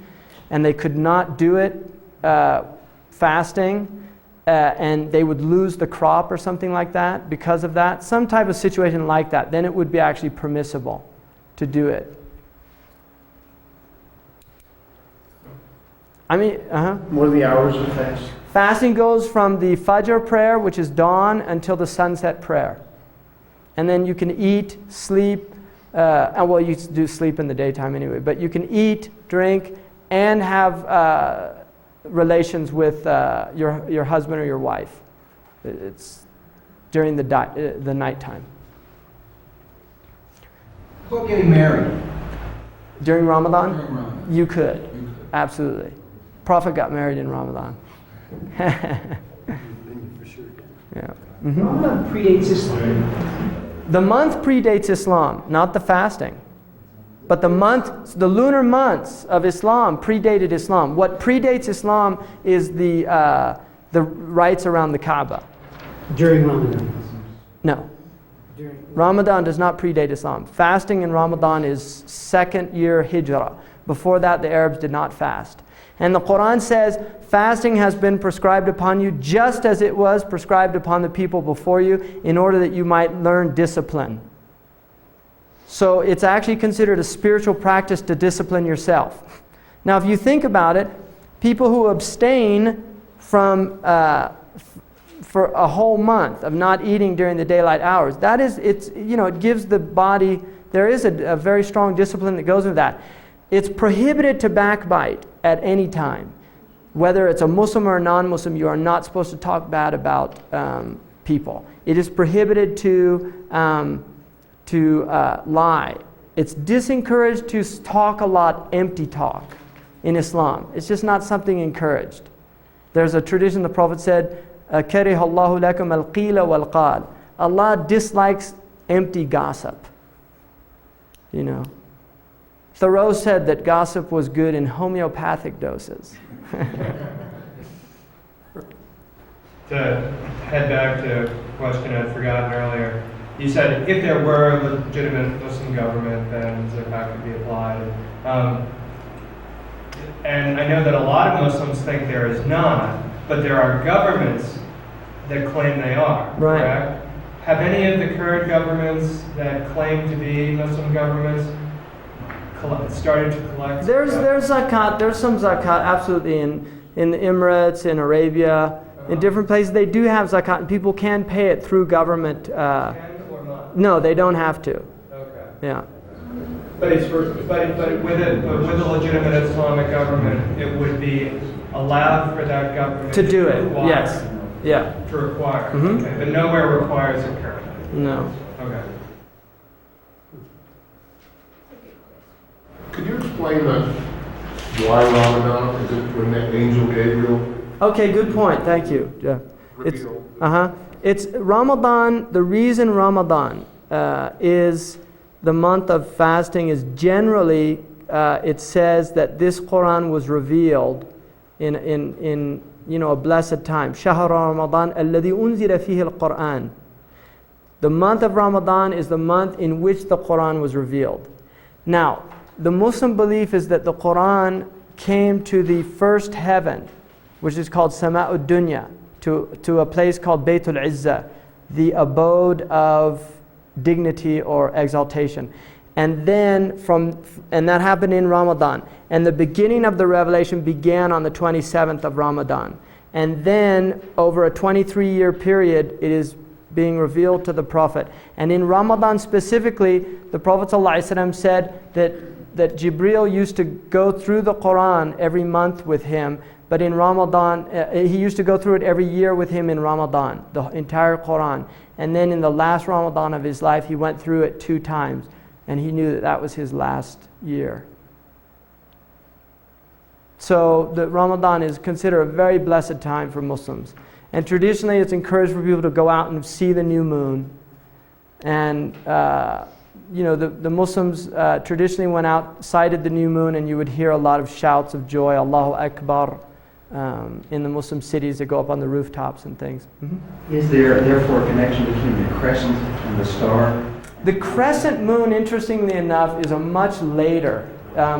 and they could not do it fasting, and they would lose the crop or something like that because of that, some type of situation like that, then it would be actually permissible to do it. What are the hours of fast? Fasting goes from the Fajr prayer, which is dawn, until the sunset prayer. And then you can eat, sleep, you do sleep in the daytime anyway, but you can eat, drink, and have relations with your husband or your wife. It's during the nighttime. What about getting married? During Ramadan? During Ramadan. You could. Absolutely. Prophet got married in Ramadan. Yeah. Mm-hmm. Ramadan predates Islam. The month predates Islam, not the fasting. But the lunar months of Islam predated Islam. What predates Islam is the rites around the Kaaba. During Ramadan. No. Ramadan does not predate Islam. Fasting in Ramadan is second year Hijrah. Before that, the Arabs did not fast. And the Quran says, fasting has been prescribed upon you just as it was prescribed upon the people before you, in order that you might learn discipline. So it's actually considered a spiritual practice to discipline yourself. Now, if you think about it, people who abstain from for a whole month of not eating during the daylight hours, it gives the body, there is a very strong discipline that goes with that. It's prohibited to backbite at any time. Whether it's a Muslim or a non-Muslim, you are not supposed to talk bad about people. It is prohibited to lie. It's disencouraged to talk a lot, empty talk in Islam. It's just not something encouraged. There's a tradition, the Prophet said, كَرِهَ اللَّهُ لَكُمْ الْقِيلَ وَالْقَالَ. Allah dislikes empty gossip. Thoreau said that gossip was good in homeopathic doses. To head back to a question I'd forgotten earlier, you said if there were a legitimate Muslim government, then zakat could be applied. And I know that a lot of Muslims think there is not, but there are governments that claim they are, right. Correct? Have any of the current governments that claim to be Muslim governments started to collect? There's zakat. There's some zakat, absolutely, in the Emirates, in Arabia, in different places. They do have zakat, and people can pay it through government. Can or not? No, they don't have to. Okay. Yeah. But with a legitimate Islamic government, it would be allowed for that government To do it. require, Yes. Yeah. To require. Mhm. Okay. But nowhere requires it currently. No. Okay. Could you explain why Ramadan? Is it when the angel Gabriel? Okay, good point. Thank you. Yeah. It's Ramadan. The reason Ramadan is the month of fasting is generally it says that this Quran was revealed in a blessed time. شهر رمضان الذي أنزل فيه القرآن. The month of Ramadan is the month in which the Quran was revealed. Now, the Muslim belief is that the Quran came to the first heaven, which is called Sama'ud Dunya, to a place called Baytul Izzah, the abode of dignity or exaltation. And then that happened in Ramadan. And the beginning of the revelation began on the 27th of Ramadan. And then over a 23-year period, it is being revealed to the Prophet. And in Ramadan specifically, the Prophet ﷺ said that Jibreel used to go through the Quran every month with him, but in Ramadan, he used to go through it every year with him in Ramadan, the entire Quran. And then in the last Ramadan of his life, he went through it 2 times, and he knew that was his last year. So the Ramadan is considered a very blessed time for Muslims. And traditionally, it's encouraged for people to go out and see the new moon and the Muslims traditionally went out, sighted the new moon, and you would hear a lot of shouts of joy, Allahu Akbar, in the Muslim cities that go up on the rooftops and things. Mm-hmm. Is there therefore a connection between the crescent and the star? The crescent moon, interestingly enough, is a much later.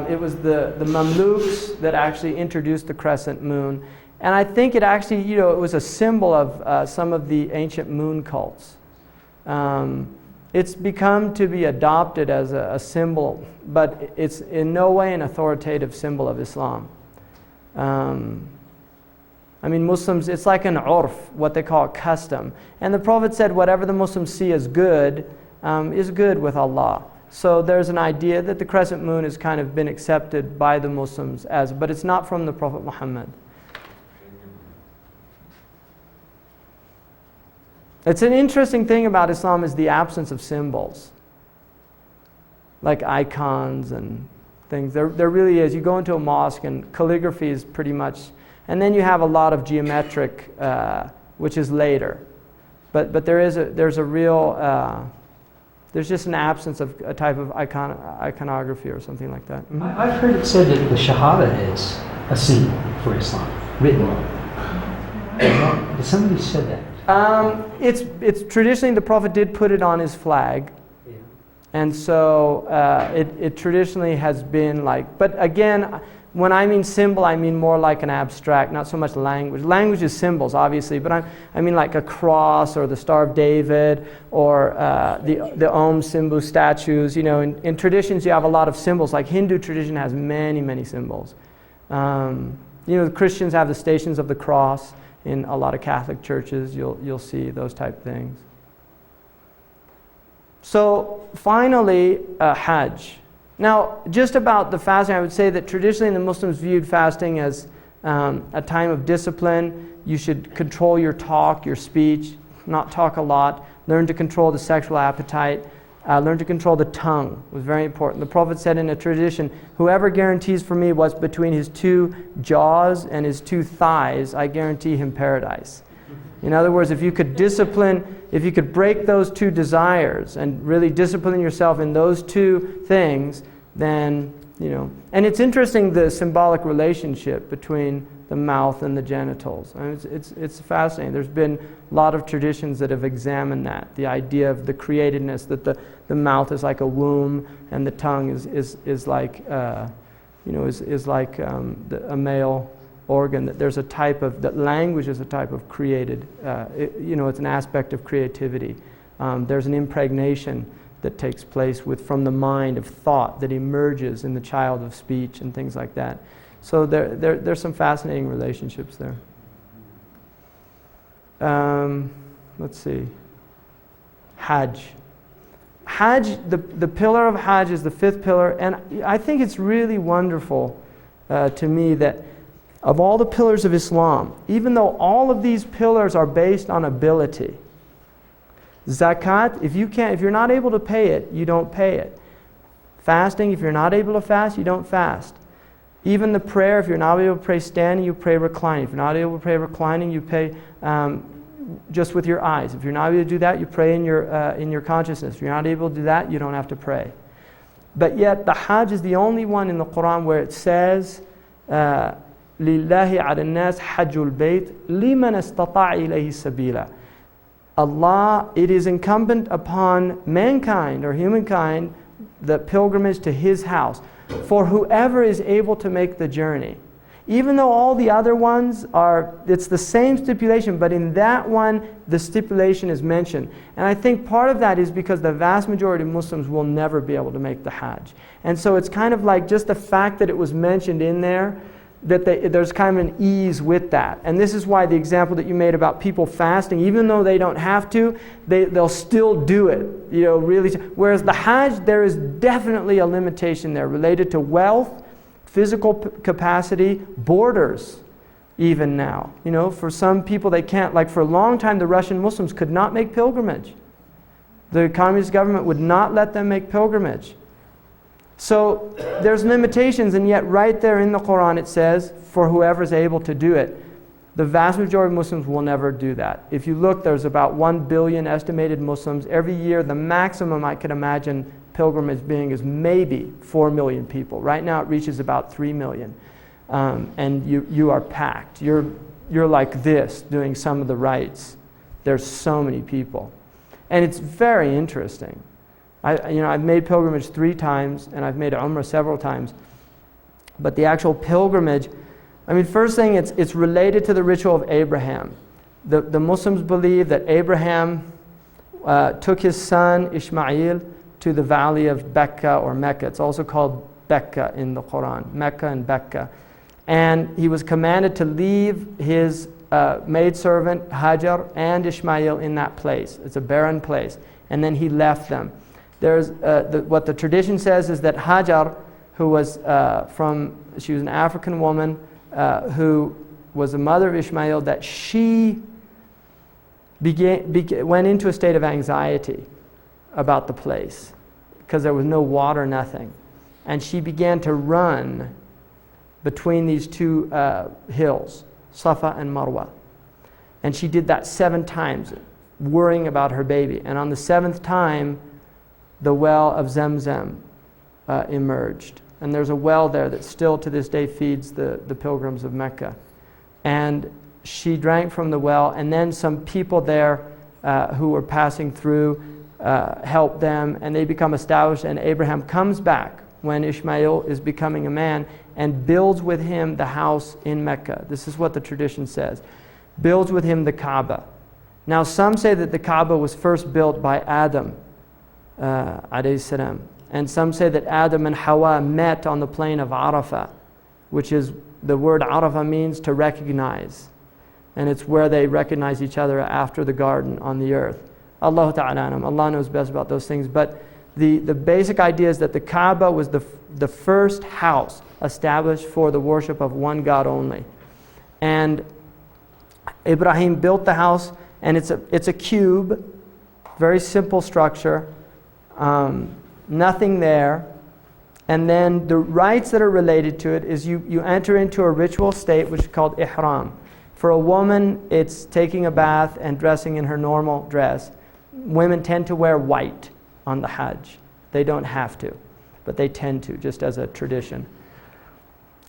It was the Mamluks that actually introduced the crescent moon. And I think it actually, it was a symbol of some of the ancient moon cults. It's become to be adopted as a symbol, but it's in no way an authoritative symbol of Islam. Muslims, it's like an urf, what they call a custom. And the Prophet said whatever the Muslims see as good is good with Allah. So there's an idea that the crescent moon has kind of been accepted by the Muslims but it's not from the Prophet Muhammad. It's an interesting thing about Islam is the absence of symbols, like icons and things. There really is. You go into a mosque and calligraphy is pretty much, and then you have a lot of geometric, which is later. But there's a real, there's just an absence of a type of iconography or something like that. Mm-hmm. I've heard it said that the Shahada is a symbol for Islam, written. Somebody said that. It's traditionally the Prophet did put it on his flag, and so it traditionally has been like. But again, when I mean symbol, I mean more like an abstract, not so much language. Language is symbols, obviously, but I mean like a cross or the Star of David or the Om Simbu statues. In traditions you have a lot of symbols. Like Hindu tradition has many symbols. The Christians have the Stations of the Cross. In a lot of Catholic churches, you'll see those type things. So finally, Hajj. Now, just about the fasting, I would say that traditionally the Muslims viewed fasting as a time of discipline. You should control your talk, your speech, not talk a lot. Learn to control the sexual appetite. Learn to control the tongue. It was very important. The Prophet said in a tradition, whoever guarantees for me what's between his two jaws and his two thighs, I guarantee him paradise. In other words, if you could break those two desires and really discipline yourself in those two things, then, and it's interesting the symbolic relationship between the mouth and the genitals. It's fascinating. There's been a lot of traditions that have examined that, the idea of the createdness, that the mouth is like a womb and the tongue is like a male organ. That there's a type of that language is a type of created. It's an aspect of creativity. There's an impregnation that takes place from the mind of thought that emerges in the child of speech and things like that. So there's some fascinating relationships there. Let's see. Hajj. Hajj, the pillar of Hajj is the fifth pillar, and I think it's really wonderful to me that of all the pillars of Islam, even though all of these pillars are based on ability, zakat, if you're not able to pay it, you don't pay it. Fasting, if you're not able to fast, you don't fast. Even the prayer, if you're not able to pray standing, you pray reclining. If you're not able to pray reclining, you pray just with your eyes. If you're not able to do that, you pray in your consciousness. If you're not able to do that, you don't have to pray. But yet, the Hajj is the only one in the Quran where it says, لِلَّهِ عَلَى النَّاسِ حَجُّ الْبَيْتِ لِمَنْ اسْتَطَاعَ إِلَيْهِ سَبِيلًا. Allah, it is incumbent upon mankind or humankind, the pilgrimage to His house, for whoever is able to make the journey. Even though all the other ones it's the same stipulation, but in that one, the stipulation is mentioned. And I think part of that is because the vast majority of Muslims will never be able to make the Hajj. And so it's kind of like just the fact that it was mentioned in there, that there's kind of an ease with that. And this is why the example that you made about people fasting, even though they don't have to, they'll still do it. Really. Whereas the Hajj, there is definitely a limitation there related to wealth, physical capacity, borders, even now. For some people they can't, like for a long time the Russian Muslims could not make pilgrimage. The communist government would not let them make pilgrimage. So there's limitations, and yet right there in the Quran it says, for whoever's able to do it. The vast majority of Muslims will never do that. If you look, there's about 1 billion estimated Muslims. Every year, the maximum I could imagine pilgrimage being is maybe 4 million people. Right now it reaches about 3 million. And you are packed. You're like this doing some of the rites. There's so many people. And it's very interesting. I've made pilgrimage 3 times, and I've made Umrah several times. But the actual pilgrimage, first thing, it's related to the ritual of Abraham. The Muslims believe that Abraham took his son Ishmael to the valley of Becca or Mecca. It's also called Becca in the Quran, Mecca and Becca. And he was commanded to leave his maidservant Hajar and Ishmael in that place. It's a barren place. And then he left them. What the tradition says is that Hajar, who was she was an African woman who was the mother of Ishmael, that she went into a state of anxiety about the place because there was no water, nothing. And she began to run between these 2 hills, Safa and Marwa. And she did that 7 times, worrying about her baby. And on the 7th time, the well of Zamzam emerged. And there's a well there that still to this day feeds the pilgrims of Mecca. And she drank from the well, and then some people there who were passing through helped them, and they become established. And Abraham comes back when Ishmael is becoming a man and builds with him the house in Mecca. This is what the tradition says. Builds with him the Kaaba. Now some say that the Kaaba was first built by Adam, alayhi salam. And some say that Adam and Hawa met on the plain of Arafah, which is, the word Arafah means to recognize. And it's where they recognize each other after the garden on the earth. Allah Ta'ala, Allah knows best about those things. But the basic idea is that the Kaaba was the first house established for the worship of one God only. And Ibrahim built the house, and it's a cube, very simple structure, nothing there. And then the rites that are related to it is you enter into a ritual state which is called ihram. For a woman, it's taking a bath and dressing in her normal dress. Women tend to wear white on the Hajj. They don't have to, but they tend to, just as a tradition.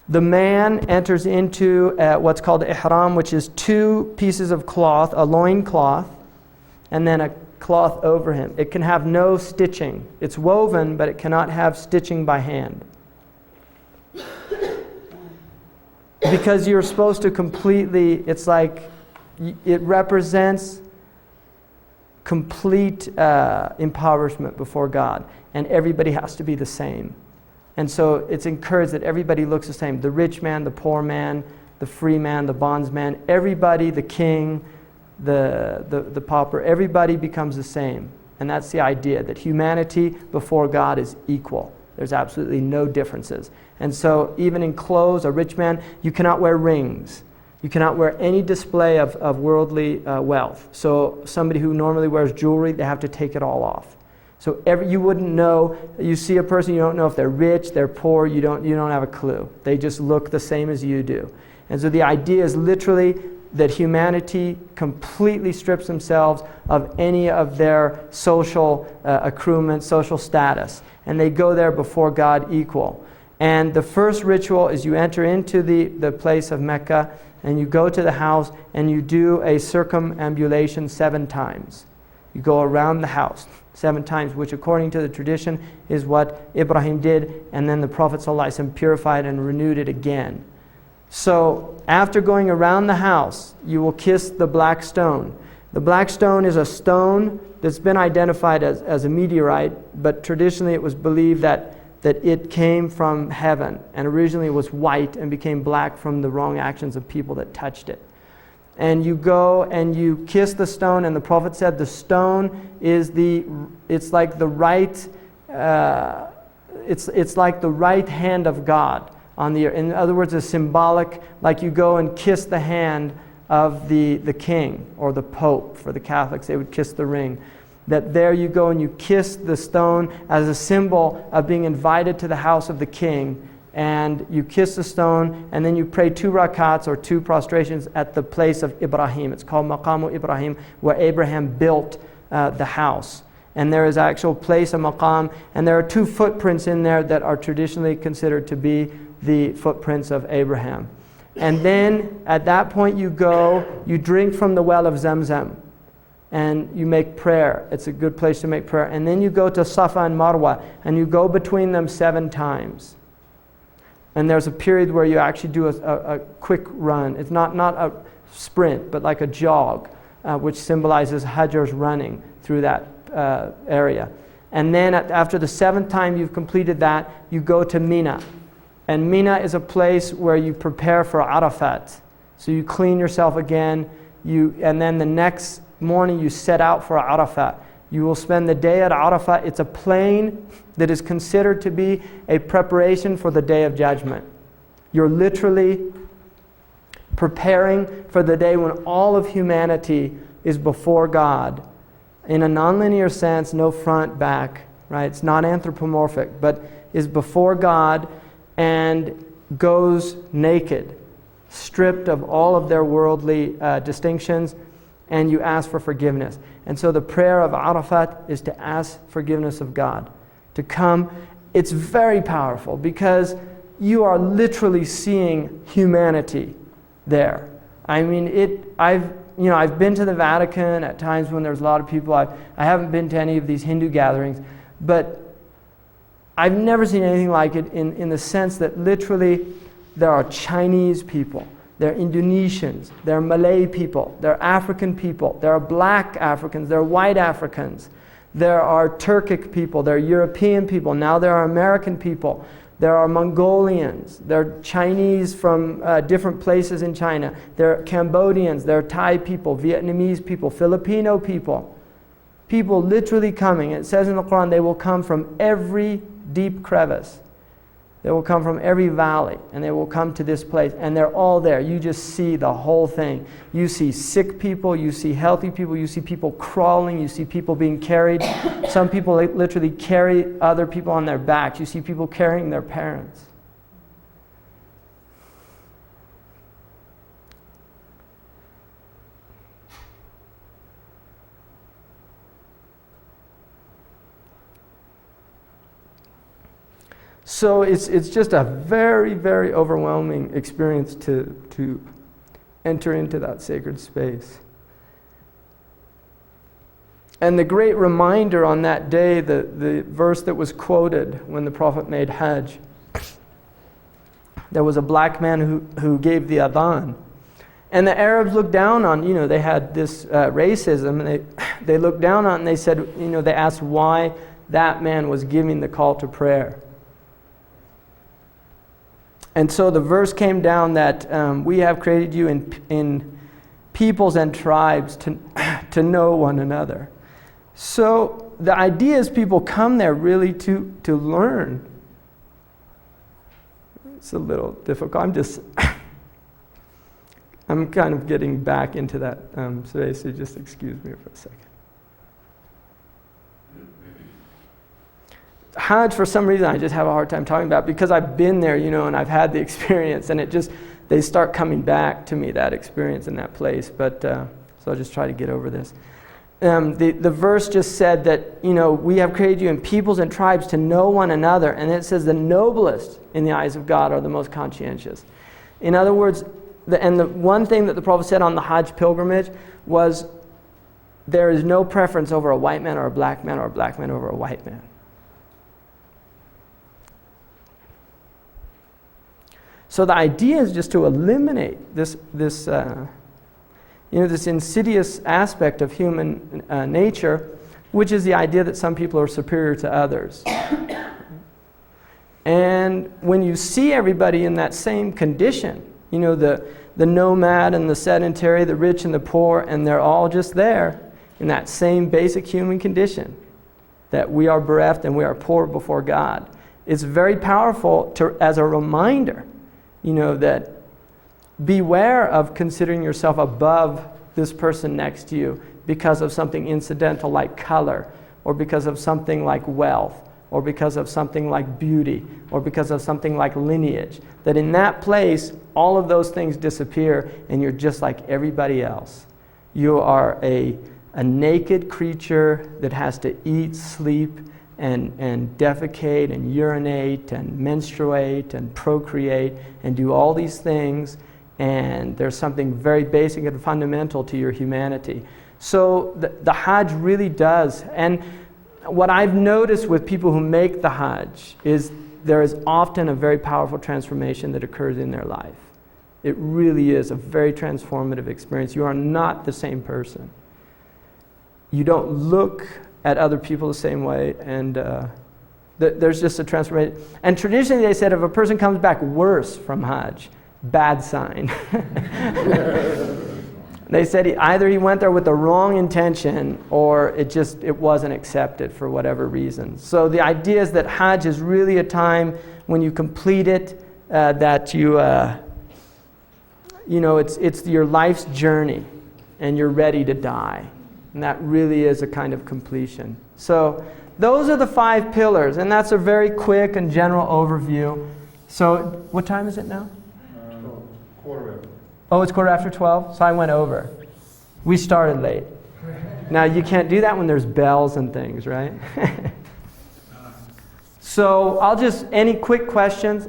The man enters into what's called ihram, which is 2 pieces of cloth, a loin cloth, and then a cloth over him. It can have no stitching. It's woven, but it cannot have stitching by hand. Because you're supposed to completely, it's like, it represents complete impoverishment before God. And everybody has to be the same. And so it's encouraged that everybody looks the same. The rich man, the poor man, the free man, the bondsman, everybody, the king, the pauper, everybody becomes the same. And that's the idea, that humanity before God is equal. There's absolutely no differences. And so even in clothes, a rich man, you cannot wear rings. You cannot wear any display of worldly wealth. So somebody who normally wears jewelry, they have to take it all off. So you wouldn't know, you see a person, you don't know if they're rich, they're poor, you don't have a clue. They just look the same as you do. And so the idea is literally that humanity completely strips themselves of any of their social accruement, social status. And they go there before God equal. And the first ritual is you enter into the place of Mecca, and you go to the house, and you do a circumambulation 7 times. You go around the house 7 times, which according to the tradition is what Ibrahim did, and then the Prophet ﷺ purified and renewed it again. So after going around the house, you will kiss the black stone. The black stone is a stone that's been identified as a meteorite, but traditionally it was believed that it came from heaven, and originally it was white and became black from the wrong actions of people that touched it. And you go and you kiss the stone, and the Prophet said the stone is it's like the right hand of God on the earth. In other words, it's symbolic, like you go and kiss the hand of the king or the Pope. For the Catholics, they would kiss the ring. That there you go and you kiss the stone as a symbol of being invited to the house of the king. And you kiss the stone, and then you pray 2 rakats or 2 prostrations at the place of Ibrahim. It's called Maqamu Ibrahim, where Abraham built the house. And there is actual place, a maqam, and there are 2 footprints in there that are traditionally considered to be the footprints of Abraham. And then at that point you go, you drink from the well of Zamzam, and you make prayer. It's a good place to make prayer. And then you go to Safa and Marwa, and you go between them 7 times. And there's a period where you actually do a quick run. It's not a sprint, but like a jog, which symbolizes Hajr's running through that area. And then after the 7th time you've completed that, you go to Mina. And Mina is a place where you prepare for Arafat. So you clean yourself again, and then the next morning you set out for Arafat. You will spend the day at Arafat. It's a plain that is considered to be a preparation for the Day of Judgment. You're literally preparing for the day when all of humanity is before God. In a nonlinear sense, no front, back, right? It's not anthropomorphic, but is before God and goes naked, stripped of all of their worldly distinctions, and you ask for forgiveness. And so the prayer of Arafat is to ask forgiveness of God, to come. It's very powerful because you are literally seeing humanity there. I mean, I've been to the Vatican at times when there's a lot of people. I haven't been to any of these Hindu gatherings, but I've never seen anything like it in the sense that literally there are Chinese people, there are Indonesians, there are Malay people, there are African people, there are black Africans, there are white Africans, there are Turkic people, there are European people, now there are American people, there are Mongolians, there are Chinese from different places in China, there are Cambodians, there are Thai people, Vietnamese people, Filipino people. People literally coming. It says in the Quran they will come from every deep crevice. They will come from every valley, and they will come to this place, and they're all there. You just see the whole thing. You see sick people, you see healthy people, you see people crawling, you see people being carried. Some people literally carry other people on their backs. You see people carrying their parents. So it's just a very, very overwhelming experience to enter into that sacred space. And the great reminder on that day, the verse that was quoted when the Prophet made Hajj, there was a black man who gave the adhan. And the Arabs looked down on, they had this racism, and they looked down on it and they said, they asked why that man was giving the call to prayer. And so the verse came down that we have created you in peoples and tribes to know one another. So the idea is people come there really to learn. It's a little difficult. I'm kind of getting back into that space, so just excuse me for a second. Hajj, for some reason, I just have a hard time talking about because I've been there, and I've had the experience, and they start coming back to me, that experience in that place. But so I'll just try to get over this. The verse just said that, we have created you in peoples and tribes to know one another, and it says the noblest in the eyes of God are the most conscientious. In other words, the one thing that the Prophet said on the Hajj pilgrimage was there is no preference over a white man or a black man over a white man. So the idea is just to eliminate this insidious aspect of human nature, which is the idea that some people are superior to others. And when you see everybody in that same condition, the nomad and the sedentary, the rich and the poor, and they're all just there in that same basic human condition, that we are bereft and we are poor before God. It's very powerful as a reminder, that beware of considering yourself above this person next to you because of something incidental like color, or because of something like wealth, or because of something like beauty, or because of something like lineage. That in that place, all of those things disappear and you're just like everybody else. You are a a naked creature that has to eat, sleep, and defecate and urinate and menstruate and procreate and do all these things, and there's something very basic and fundamental to your humanity. So the Hajj really does, and what I've noticed with people who make the Hajj is there is often a very powerful transformation that occurs in their life. It really is a very transformative experience. You are not the same person. You don't look at other people the same way, and there's just a transformation. And traditionally they said if a person comes back worse from Hajj, bad sign. They said either he went there with the wrong intention or it wasn't accepted for whatever reason. So the idea is that Hajj is really a time when you complete it, that you, it's your life's journey and you're ready to die. And that really is a kind of completion. So those are the 5 pillars, and that's a very quick and general overview. So what time is it now? Quarter after. Oh, it's 12:15? So I went over. We started late. Now, you can't do that when there's bells and things, right? So any quick questions?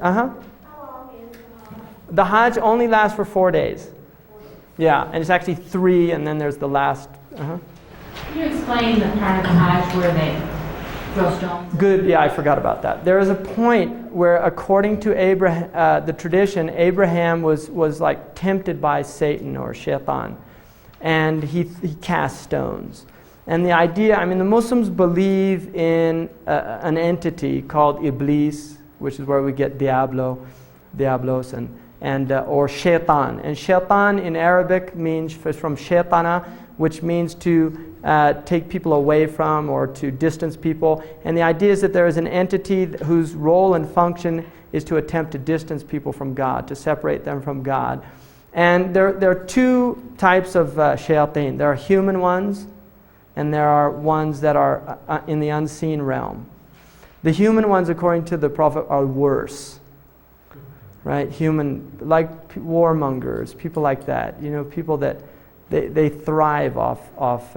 The Hajj only lasts for 4 days. Yeah, and it's actually 3, and then there's the last. Can you explain the part of the Hajj where they throw stones? Good, yeah, I forgot about that. There is a point where, according to Abraham, the tradition, Abraham was like tempted by Satan or Shaitan, and he cast stones. And the idea, the Muslims believe in an entity called Iblis, which is where we get Diablos, and or Shaitan. And Shaitan in Arabic is from Shaitana, which means to take people away from or to distance people. And the idea is that there is an entity whose role and function is to attempt to distance people from God, to separate them from God. And there are 2 types of shayateen. There are human ones, and there are ones that are in the unseen realm. The human ones, according to the Prophet, are worse. Right? Human, like warmongers, people like that. People that they thrive off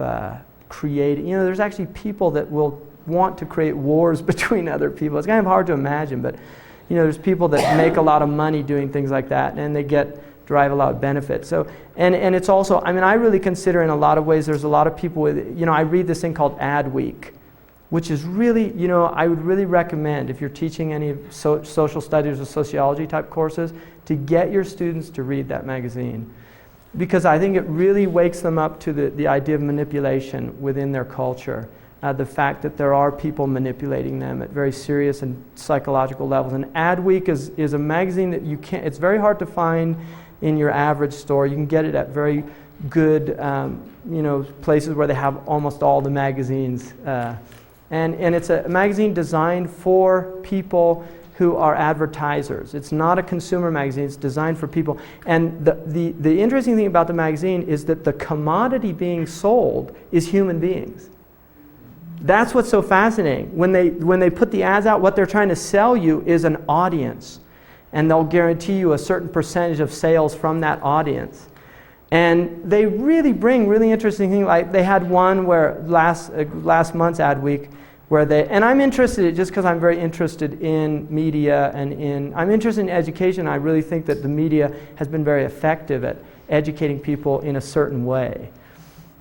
creating. There's actually people that will want to create wars between other people. It's kind of hard to imagine, but there's people that make a lot of money doing things like that, and they derive a lot of benefit. So, and it's also, I really consider in a lot of ways there's a lot of people with, I read this thing called Ad Week, which is really, I would really recommend if you're teaching any social studies or sociology type courses to get your students to read that magazine. Because I think it really wakes them up to the idea of manipulation within their culture. The fact that there are people manipulating them at very serious and psychological levels. And Ad Week is a magazine that it's very hard to find in your average store. You can get it at very good places where they have almost all the magazines. And it's a magazine designed for people who are advertisers. It's not a consumer magazine, it's designed for people. And the interesting thing about the magazine is that the commodity being sold is human beings. That's what's so fascinating. When they put the ads out, what they're trying to sell you is an audience. And they'll guarantee you a certain percentage of sales from that audience. And they really bring really interesting things. Like they had one where last month's Ad Week, and I'm interested just because I'm very interested in media and I'm interested in education. I really think that the media has been very effective at educating people in a certain way.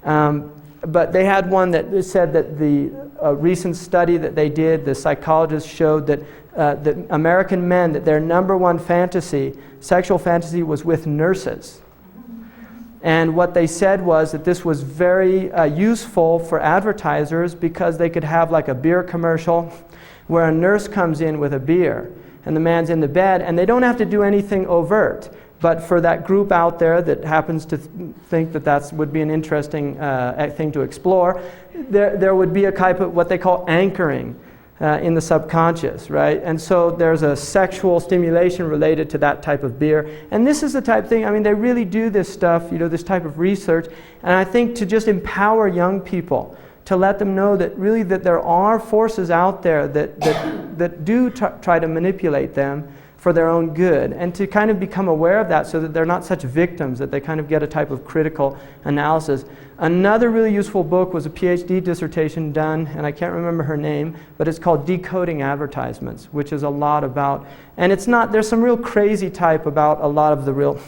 But they had one that said that the recent study that they did, the psychologists showed that American men, that their number one sexual fantasy was with nurses. And what they said was that this was very useful for advertisers because they could have like a beer commercial where a nurse comes in with a beer and the man's in the bed and they don't have to do anything overt. But for that group out there that happens to think that would be an interesting thing to explore, there would be a type of what they call anchoring in the subconscious, right? And so there's a sexual stimulation related to that type of beer. And this is the type of thing, they really do this stuff, this type of research. And I think to just empower young people, to let them know that really that there are forces out there that do try to manipulate them, for their own good, and to kind of become aware of that so that they're not such victims, that they kind of get a type of critical analysis. Another really useful book was a PhD dissertation done, and I can't remember her name, but it's called Decoding Advertisements, which is a lot about, and it's not, there's some real crazy type about a lot of the real,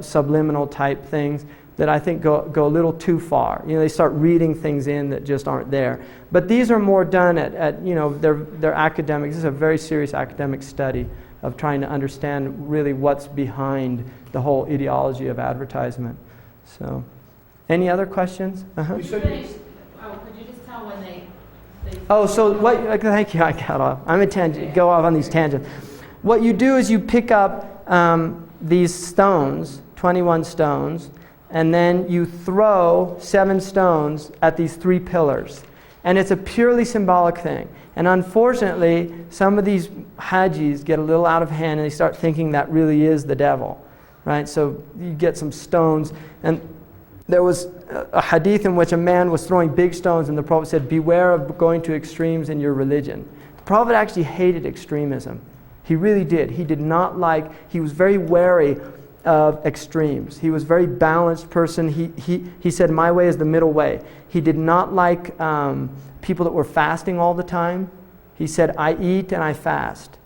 subliminal type things that I think go a little too far. They start reading things in that just aren't there. But these are more done at they're academic. This is a very serious academic study of trying to understand really what's behind the whole ideology of advertisement. So, any other questions? Could you just tell when they Oh, so what? Thank you. I got off. I'm a tangent. Go off on these tangents. What you do is you pick up these stones, 21 stones, and then you throw 7 stones at these 3 pillars. And it's a purely symbolic thing. And unfortunately, some of these hajis get a little out of hand and they start thinking that really is the devil, right? So you get some stones. And there was a hadith in which a man was throwing big stones and the Prophet said, beware of going to extremes in your religion. The Prophet actually hated extremism. He really did. He did not he was very wary of extremes. He was a very balanced person. He said, my way is the middle way. He did not like people that were fasting all the time. He said, I eat and I fast.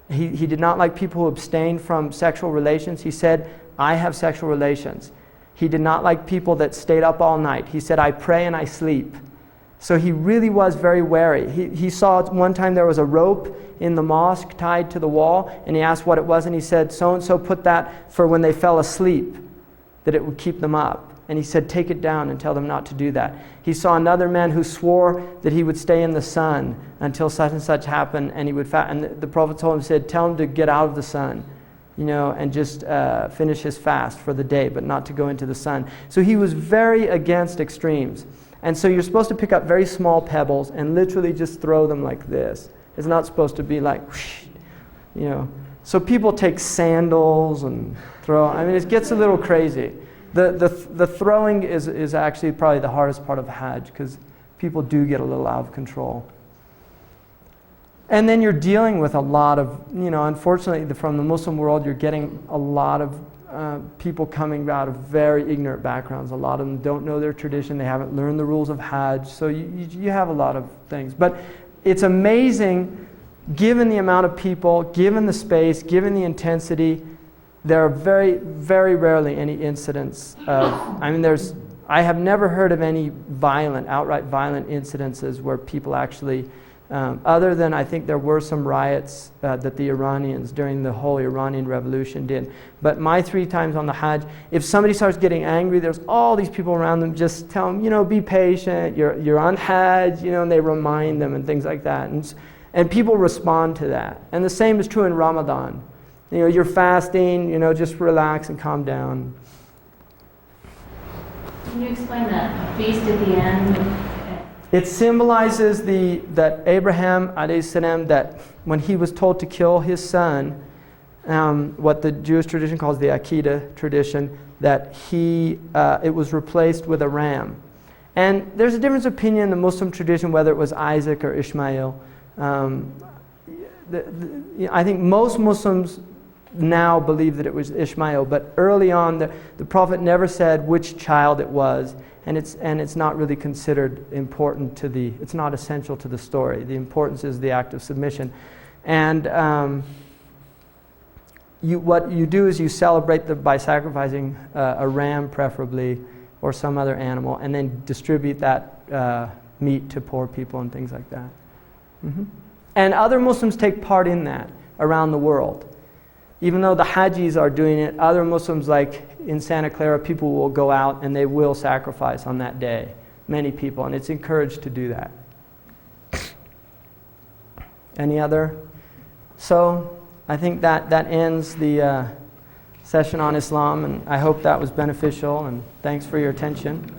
He did not like people who abstained from sexual relations. He said, I have sexual relations. He did not like people that stayed up all night. He said, I pray and I sleep. So he really was very wary. He saw one time there was a rope in the mosque tied to the wall, and he asked what it was, and he said, so-and-so put that for when they fell asleep, that it would keep them up. And he said, take it down and tell them not to do that. He saw another man who swore that he would stay in the sun until such and such happened, and he would fast. And the Prophet told him, said, tell him to get out of the sun, and just finish his fast for the day, but not to go into the sun. So he was very against extremes. And so you're supposed to pick up very small pebbles and literally just throw them like this. It's not supposed to be like, whoosh, So people take sandals and throw. It gets a little crazy. The throwing is actually probably the hardest part of Hajj because people do get a little out of control. And then you're dealing with a lot of, unfortunately from the Muslim world, you're getting a lot of people coming out of very ignorant backgrounds. A lot of them don't know their tradition. They haven't learned the rules of Hajj. So you have a lot of things. But it's amazing, given the amount of people, given the space, given the intensity, there are very, very rarely any incidents of, I have never heard of any outright violent incidences where people actually, other than I think there were some riots that the Iranians during the whole Iranian Revolution did. But my 3 times on the Hajj, if somebody starts getting angry, there's all these people around them, just tell them, be patient, you're on Hajj, and they remind them and things like that. And people respond to that. And the same is true in Ramadan. You're fasting, just relax and calm down. Can you explain that feast at the end? It symbolizes that Abraham, alayhi salam, that when he was told to kill his son, what the Jewish tradition calls the Akedah tradition, that it was replaced with a ram. And there's a difference of opinion in the Muslim tradition whether it was Isaac or Ishmael. I think most Muslims now believe that it was Ishmael, but early on the Prophet never said which child it was. And it's not really considered important it's not essential to the story. The importance is the act of submission. And what you do is you celebrate by sacrificing a ram preferably, or some other animal, and then distribute that meat to poor people and things like that. Mm-hmm. And other Muslims take part in that around the world. Even though the Hajis are doing it, other Muslims, like in Santa Clara, people will go out and they will sacrifice on that day. Many people, and it's encouraged to do that. Any other? So I think that ends the session on Islam, and I hope that was beneficial, and thanks for your attention.